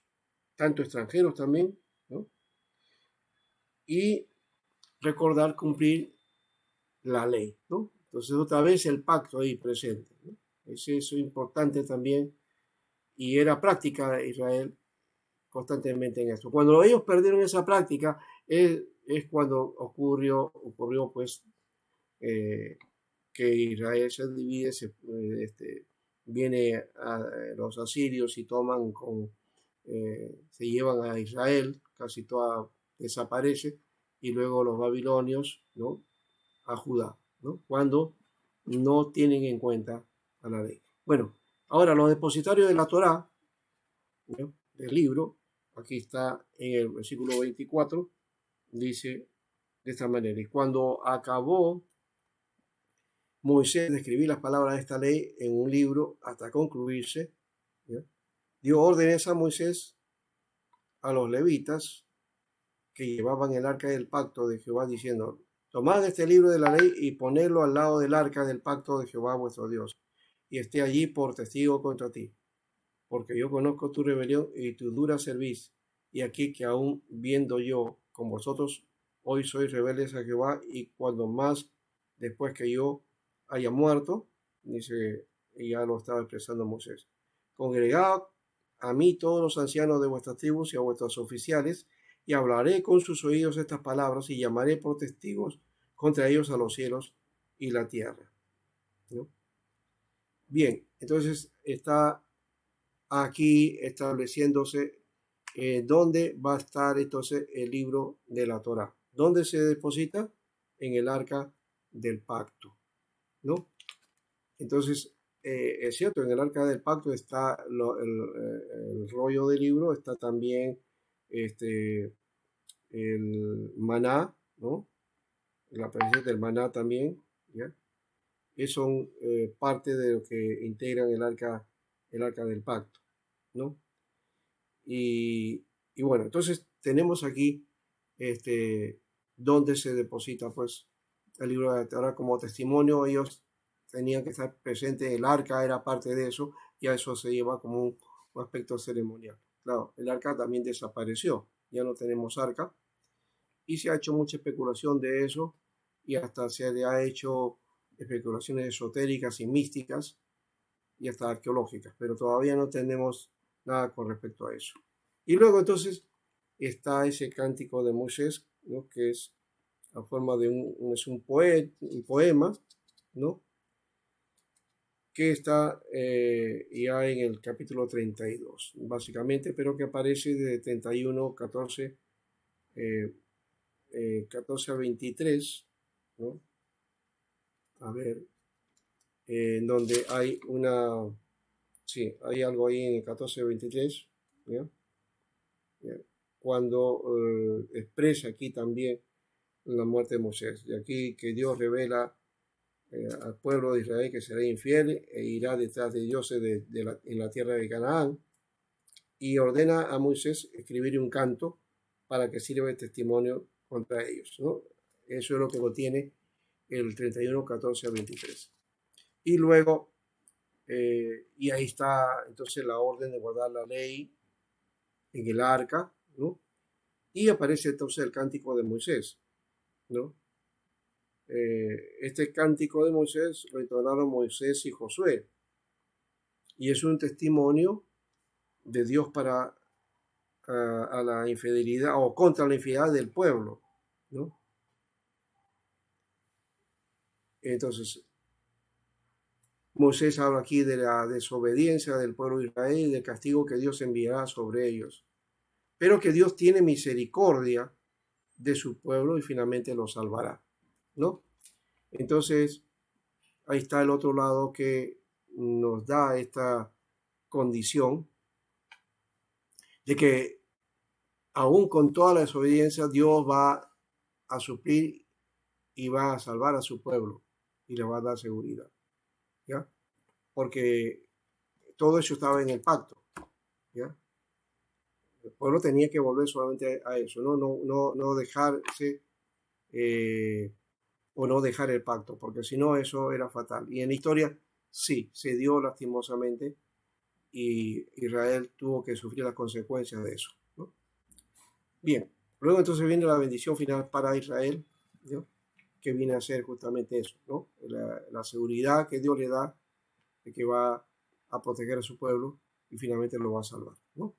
tanto extranjeros también, ¿no? Y recordar cumplir la ley, ¿no? Entonces, otra vez el pacto ahí presente, ¿no? Es eso importante también, y era práctica de Israel constantemente en esto. Cuando ellos perdieron esa práctica, es cuando ocurrió pues que Israel se divide, viene a los asirios y toman se llevan a Israel, casi toda desaparece, y luego los babilonios, ¿no? A Judá, ¿no? Cuando no tienen en cuenta a la ley. Bueno, ahora los depositarios de la Torá, ¿no? Del libro, aquí está en el versículo 24, dice de esta manera: y cuando acabó Moisés de escribir las palabras de esta ley en un libro hasta concluirse, ¿ya? Dio órdenes a Moisés, a los levitas que llevaban el arca del pacto de Jehová, diciendo: tomad este libro de la ley y ponedlo al lado del arca del pacto de Jehová vuestro Dios, y esté allí por testigo contra ti, porque yo conozco tu rebelión y tu dura cerviz, y aquí que aún viendo yo con vosotros, hoy sois rebeldes a Jehová, y cuando más después que yo haya muerto, dice, y ya lo estaba expresando Moisés: congregad a mí todos los ancianos de vuestras tribus y a vuestros oficiales, y hablaré con sus oídos estas palabras, y llamaré por testigos contra ellos a los cielos y la tierra, ¿no? Bien, entonces está aquí estableciéndose dónde va a estar entonces el libro de la Torá. ¿Dónde se deposita? En el arca del pacto, ¿no? Entonces, es cierto, en el arca del pacto está el rollo del libro, está también el maná, ¿no? La presencia del maná también, ¿ya? Que son parte de lo que integran el arca del pacto, ¿no? Y bueno, entonces tenemos aquí donde se deposita pues el libro de la Torá como testimonio. Ellos tenían que estar presentes, el arca era parte de eso, y a eso se lleva como un aspecto ceremonial. Claro, el arca también desapareció, ya no tenemos arca, y se ha hecho mucha especulación de eso, y hasta se le ha hecho especulaciones esotéricas y místicas, y hasta arqueológicas, pero todavía no tenemos nada con respecto a eso. Y luego entonces está ese cántico de Moisés, ¿no? Que es a forma de un poema, ¿no? Que está ya en el capítulo 32, básicamente, pero que aparece de 31, 14, 14 a 23, ¿no? A ver, donde hay hay algo ahí en el 14 a 23, ¿ya? Cuando expresa aquí también la muerte de Moisés. Y aquí que Dios revela al pueblo de Israel que será infiel e irá detrás de dioses en la tierra de Canaán, y ordena a Moisés escribir un canto para que sirva de testimonio contra ellos, ¿no? Eso es lo que contiene el 31, 14 a 23. Y luego, y ahí está entonces la orden de guardar la ley en el arca, ¿no? Y aparece entonces el cántico de Moisés, ¿no? Este cántico de Moisés lo entonaron Moisés y Josué, y es un testimonio de Dios para a la infidelidad o contra la infidelidad del pueblo, ¿no? Entonces, Moisés habla aquí de la desobediencia del pueblo de Israel y del castigo que Dios enviará sobre ellos, pero que Dios tiene misericordia de su pueblo y finalmente lo salvará, ¿no? Entonces, ahí está el otro lado que nos da esta condición de que aún con toda la desobediencia, Dios va a suplir y va a salvar a su pueblo y le va a dar seguridad, ¿ya? Porque todo eso estaba en el pacto, ¿ya? El pueblo tenía que volver solamente a eso, no dejarse o no dejar el pacto, porque si no eso era fatal. Y en la historia sí, se dio lastimosamente y Israel tuvo que sufrir las consecuencias de eso, ¿no? Bien, luego entonces viene la bendición final para Israel, ¿no? Que viene a ser justamente eso, ¿no? La seguridad que Dios le da de que va a proteger a su pueblo y finalmente lo va a salvar, ¿no?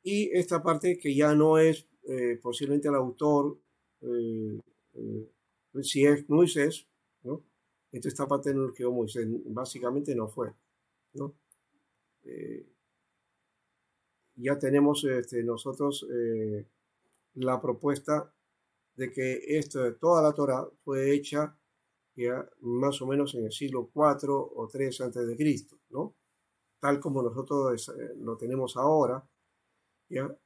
Y esta parte que ya no es posiblemente el autor, si es Moisés, ¿no? Entonces esta parte no lo quedó Moisés, básicamente no fue, ¿no? Ya tenemos nosotros la propuesta de que toda la Torah fue hecha ya más o menos en el siglo IV o III antes de Cristo, ¿no? Tal como nosotros lo tenemos ahora, ¿ya?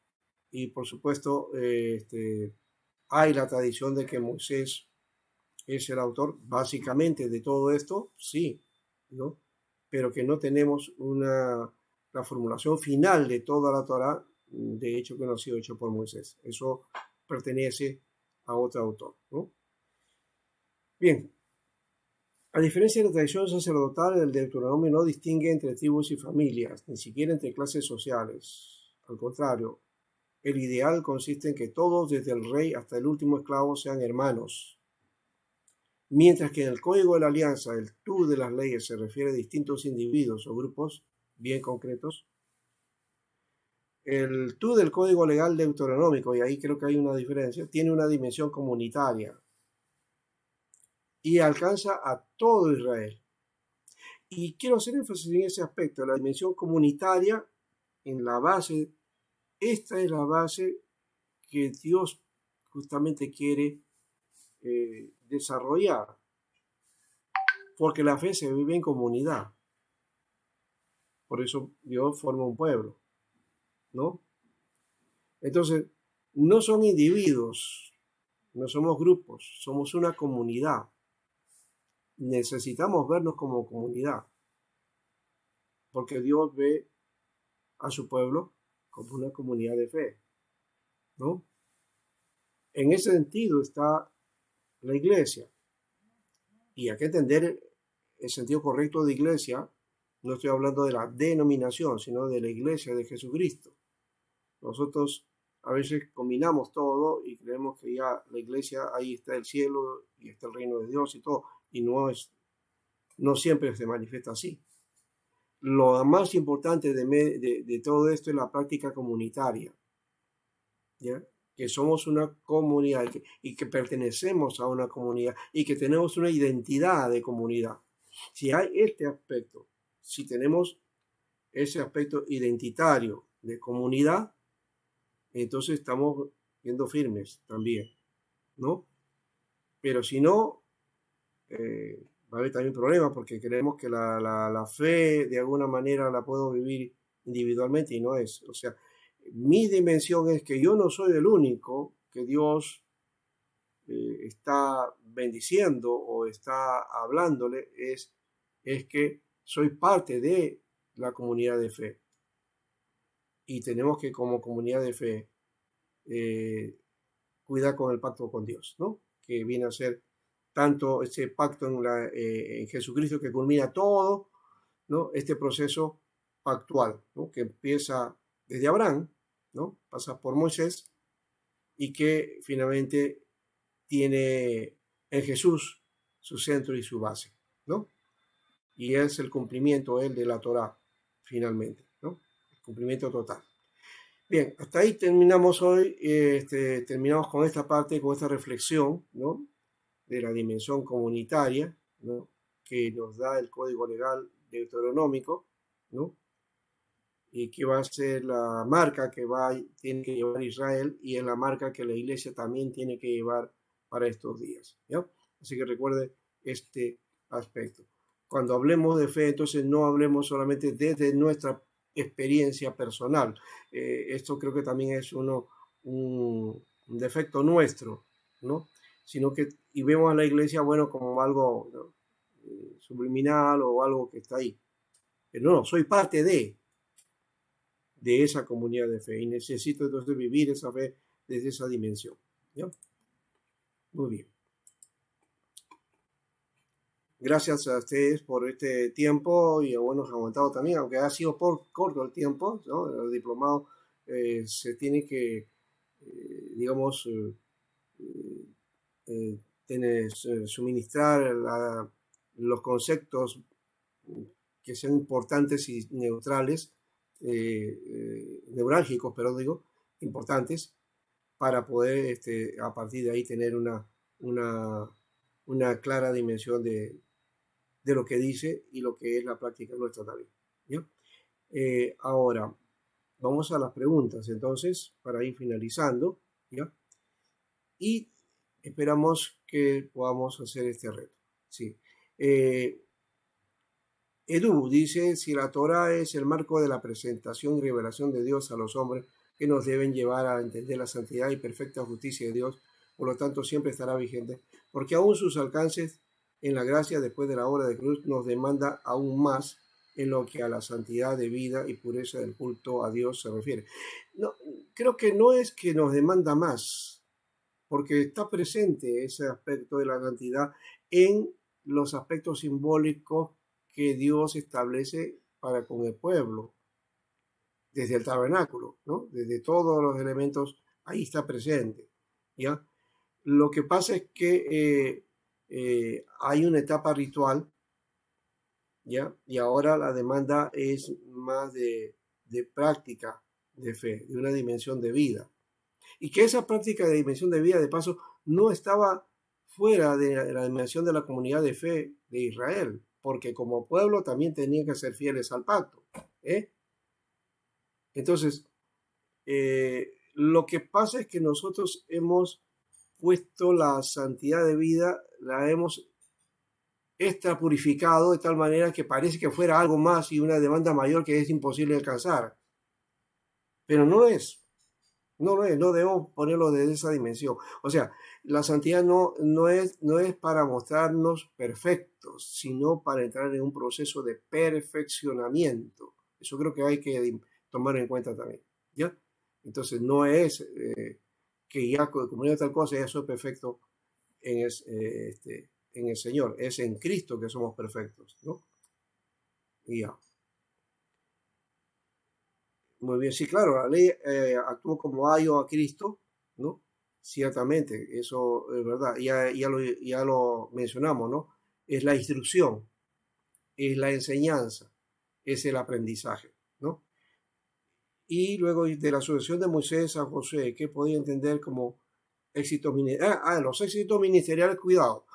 Y por supuesto hay la tradición de que Moisés es el autor básicamente de todo esto, sí, ¿no? Pero que no tenemos la formulación final de toda la Torah, de hecho que no ha sido hecho por Moisés. Eso pertenece a otro autor, ¿no? Bien, a diferencia de la tradición sacerdotal, el Deuteronomio no distingue entre tribus y familias, ni siquiera entre clases sociales. Al contrario, el ideal consiste en que todos, desde el rey hasta el último esclavo, sean hermanos. Mientras que en el Código de la Alianza, el tú de las leyes se refiere a distintos individuos o grupos bien concretos, el tú del Código Legal Deuteronómico, y ahí creo que hay una diferencia, tiene una dimensión comunitaria y alcanza a todo Israel. Y quiero hacer énfasis en ese aspecto, la dimensión comunitaria en la base. Esta es la base que Dios justamente quiere desarrollar, porque la fe se vive en comunidad. Por eso Dios forma un pueblo, ¿no? Entonces, no son individuos, no somos grupos, somos una comunidad. Necesitamos vernos como comunidad, porque Dios ve a su pueblo como una comunidad de fe, ¿no? En ese sentido está la iglesia. Y hay que entender el sentido correcto de iglesia. No estoy hablando de la denominación, sino de la iglesia de Jesucristo. Nosotros a veces combinamos todo y creemos que ya la iglesia, ahí está el cielo y está el reino de Dios y todo. Y no siempre se manifiesta así. Lo más importante de todo esto es la práctica comunitaria, ¿ya? Que somos una comunidad y que pertenecemos a una comunidad y que tenemos una identidad de comunidad. Si hay este aspecto, si tenemos ese aspecto identitario de comunidad, entonces estamos siendo firmes también, ¿no? Pero si no, va a haber también problemas porque creemos que la fe de alguna manera la puedo vivir individualmente y no es. O sea, mi dimensión es que yo no soy el único que Dios está bendiciendo o está hablándole, es que soy parte de la comunidad de fe. Y tenemos que como comunidad de fe cuidar con el pacto con Dios, ¿no? Que viene a ser tanto ese pacto en Jesucristo que culmina todo, ¿no? Este proceso pactual, ¿no? Que empieza desde Abraham, ¿no? Pasa por Moisés y que finalmente tiene en Jesús su centro y su base, ¿no? Y es el cumplimiento de la Torá, finalmente, ¿no? El cumplimiento total. Bien, hasta ahí terminamos hoy, terminamos con esta parte, con esta reflexión, ¿no? De la dimensión comunitaria, ¿no? que nos da el código legal deuteronómico, ¿no? Y que va a ser la marca que tiene que llevar Israel, y es la marca que la iglesia también tiene que llevar para estos días, ¿ya? Así que recuerde este aspecto. Cuando hablemos de fe, entonces no hablemos solamente desde nuestra experiencia personal. Esto creo que también es un defecto nuestro, ¿no? Sino que, y vemos a la iglesia, bueno, como algo, ¿no?, subliminal o algo que está ahí. Pero no, soy parte de esa comunidad de fe y necesito entonces vivir esa fe desde esa dimensión, ¿ya? Muy bien. Gracias a ustedes por este tiempo y a buenos aguantado también, aunque ha sido corto el tiempo, ¿no? El diplomado se tiene que, digamos, suministrar los conceptos que sean importantes y neutrales, neurálgicos, pero digo, importantes, para poder a partir de ahí tener una clara dimensión de lo que dice y lo que es la práctica nuestra también, ¿ya? Ahora, vamos a las preguntas, entonces, para ir finalizando, ¿ya? Y esperamos que podamos hacer este reto, ¿sí? Edu dice, si la Torah es el marco de la presentación y revelación de Dios a los hombres, que nos deben llevar a entender la santidad y perfecta justicia de Dios, por lo tanto siempre estará vigente, porque aún sus alcances en la gracia después de la obra de cruz nos demanda aún más en lo que a la santidad de vida y pureza del culto a Dios se refiere. No, creo que no es que nos demanda más, porque está presente ese aspecto de la santidad en los aspectos simbólicos que Dios establece para con el pueblo, desde el tabernáculo, ¿no? Desde todos los elementos, ahí está presente, ¿ya? Lo que pasa es que hay una etapa ritual, ¿ya? Y ahora la demanda es más de práctica de fe, de una dimensión de vida. Y que esa práctica de dimensión de vida, de paso, no estaba fuera de la dimensión de la comunidad de fe de Israel, porque como pueblo también tenían que ser fieles al pacto, ¿eh? Entonces, lo que pasa es que nosotros hemos puesto la santidad de vida, la hemos extra purificado de tal manera que parece que fuera algo más y una demanda mayor que es imposible alcanzar. Pero no es. No lo es, no debemos ponerlo desde esa dimensión. O sea, la santidad no es para mostrarnos perfectos, sino para entrar en un proceso de perfeccionamiento. Eso creo que hay que tomar en cuenta también, ¿ya? Entonces no es que ya como tal cosa ya soy perfecto en el Señor. Es en Cristo que somos perfectos, ¿no? Y ya. Muy bien, sí, claro, la ley actuó como ayo a Cristo, ¿no? Ciertamente, eso es verdad, ya lo mencionamos, ¿no? Es la instrucción, es la enseñanza, es el aprendizaje, ¿no? Y luego de la sucesión de Moisés a Josué, ¿qué podía entender como éxitos ministeriales? Los éxitos ministeriales, cuidado.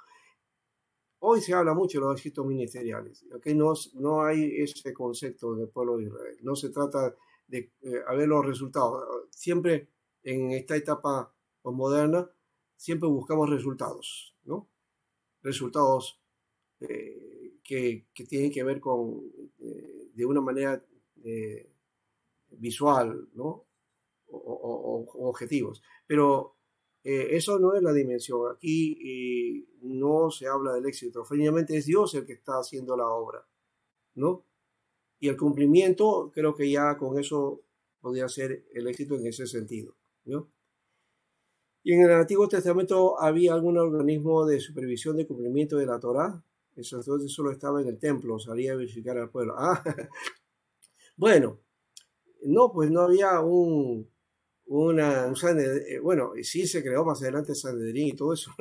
Hoy se habla mucho de los éxitos ministeriales, ¿ok? No hay ese concepto del pueblo de Israel, no se trata de ver los resultados. Siempre en esta etapa moderna, siempre buscamos resultados, ¿no? Resultados que tienen que ver con, de una manera visual, ¿no? O objetivos. Pero eso no es la dimensión. Aquí no se habla del éxito. Finalmente es Dios el que está haciendo la obra, ¿no? Y el cumplimiento, creo que ya con eso podría ser el éxito en ese sentido, ¿no? Y en el Antiguo Testamento había algún organismo de supervisión de cumplimiento de la Torá. El sacerdote solo estaba en el templo, salía a verificar al pueblo. Bueno, no, pues no había bueno, sí se creó más adelante Sanedrín y todo eso,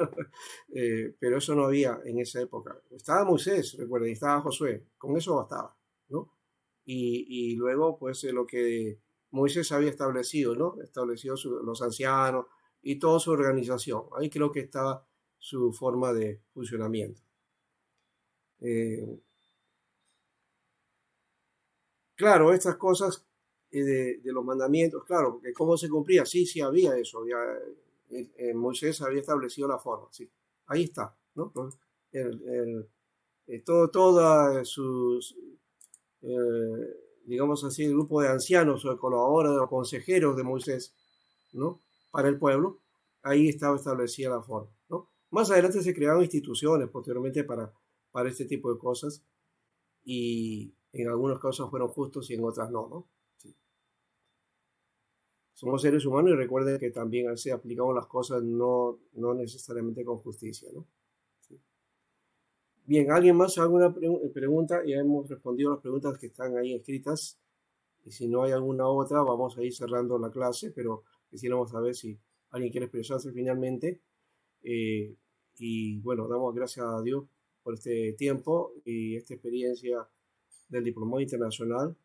pero eso no había en esa época. Estaba Moisés, recuerden, estaba Josué, con eso bastaba, ¿no? Y luego, pues, lo que Moisés había establecido, ¿no? Estableció los ancianos y toda su organización. Ahí creo que estaba su forma de funcionamiento. Claro, estas cosas de los mandamientos, claro, porque cómo se cumplía, sí, sí había eso, ya, Moisés había establecido la forma, sí, ahí está, ¿no? Toda sus, digamos así, el grupo de ancianos o de colaboradores o consejeros de Moisés, ¿no? Para el pueblo, ahí estaba establecida la forma, ¿no? Más adelante se crearon instituciones posteriormente para este tipo de cosas y en algunos casos fueron justos y en otras no, ¿no? Sí. Somos seres humanos y recuerden que también se aplicamos las cosas no necesariamente con justicia, ¿no? Sí. Bien, ¿alguien más alguna pregunta? Ya hemos respondido las preguntas que están ahí escritas. Y si no hay alguna otra, vamos a ir cerrando la clase, pero quisiéramos saber si alguien quiere expresarse finalmente. Eh, y bueno, damos gracias a Dios por este tiempo y esta experiencia del Diplomado Internacional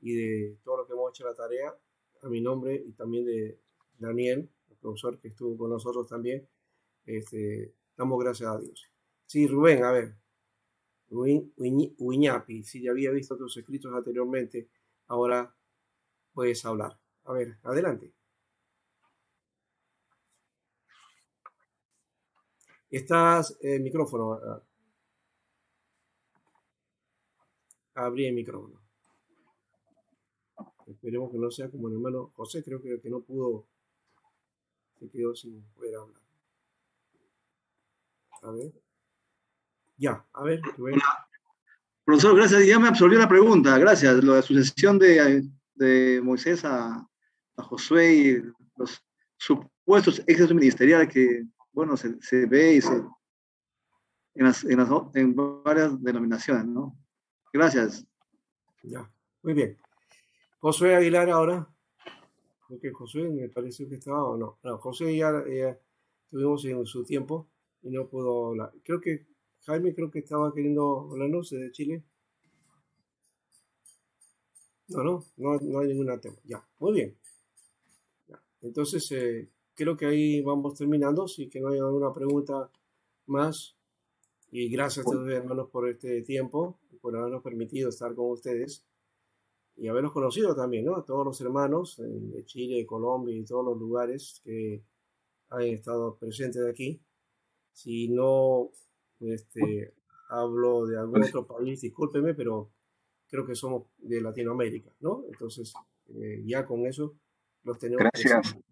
y de todo lo que hemos hecho la tarea, a mi nombre y también de Daniel, el profesor que estuvo con nosotros también. Damos gracias a Dios. Sí, Rubén, a ver. Wiñapi, si ya había visto tus escritos anteriormente, ahora puedes hablar. A ver, adelante. Estás, micrófono, abrí el micrófono. Esperemos que no sea como el hermano José, creo que no pudo, se quedó sin poder hablar. A ver. Ya, a ver, Rubén. Profesor, gracias. Ya me absolvió la pregunta. Gracias. La sucesión de Moisés a Josué y los supuestos éxitos ministeriales que, bueno, se ve en varias denominaciones, ¿no? Gracias. Ya, muy bien. Josué Aguilar ahora. Porque Josué me pareció que estaba o no. No, José ya tuvimos en su tiempo y no pudo hablar. Creo que Jaime estaba queriendo hablarnos de Chile. No hay ningún tema. Ya, muy bien. Ya. Entonces, creo que ahí vamos terminando. Si que no hay alguna pregunta más. Y gracias a todos hermanos por este tiempo, por habernos permitido estar con ustedes y haberlos conocido también, ¿no? A todos los hermanos de Chile, de Colombia y todos los lugares que han estado presentes aquí. Si no hablo de algún otro país, discúlpeme, pero creo que somos de Latinoamérica, ¿no? Entonces, ya con eso los tenemos Gracias. presentes.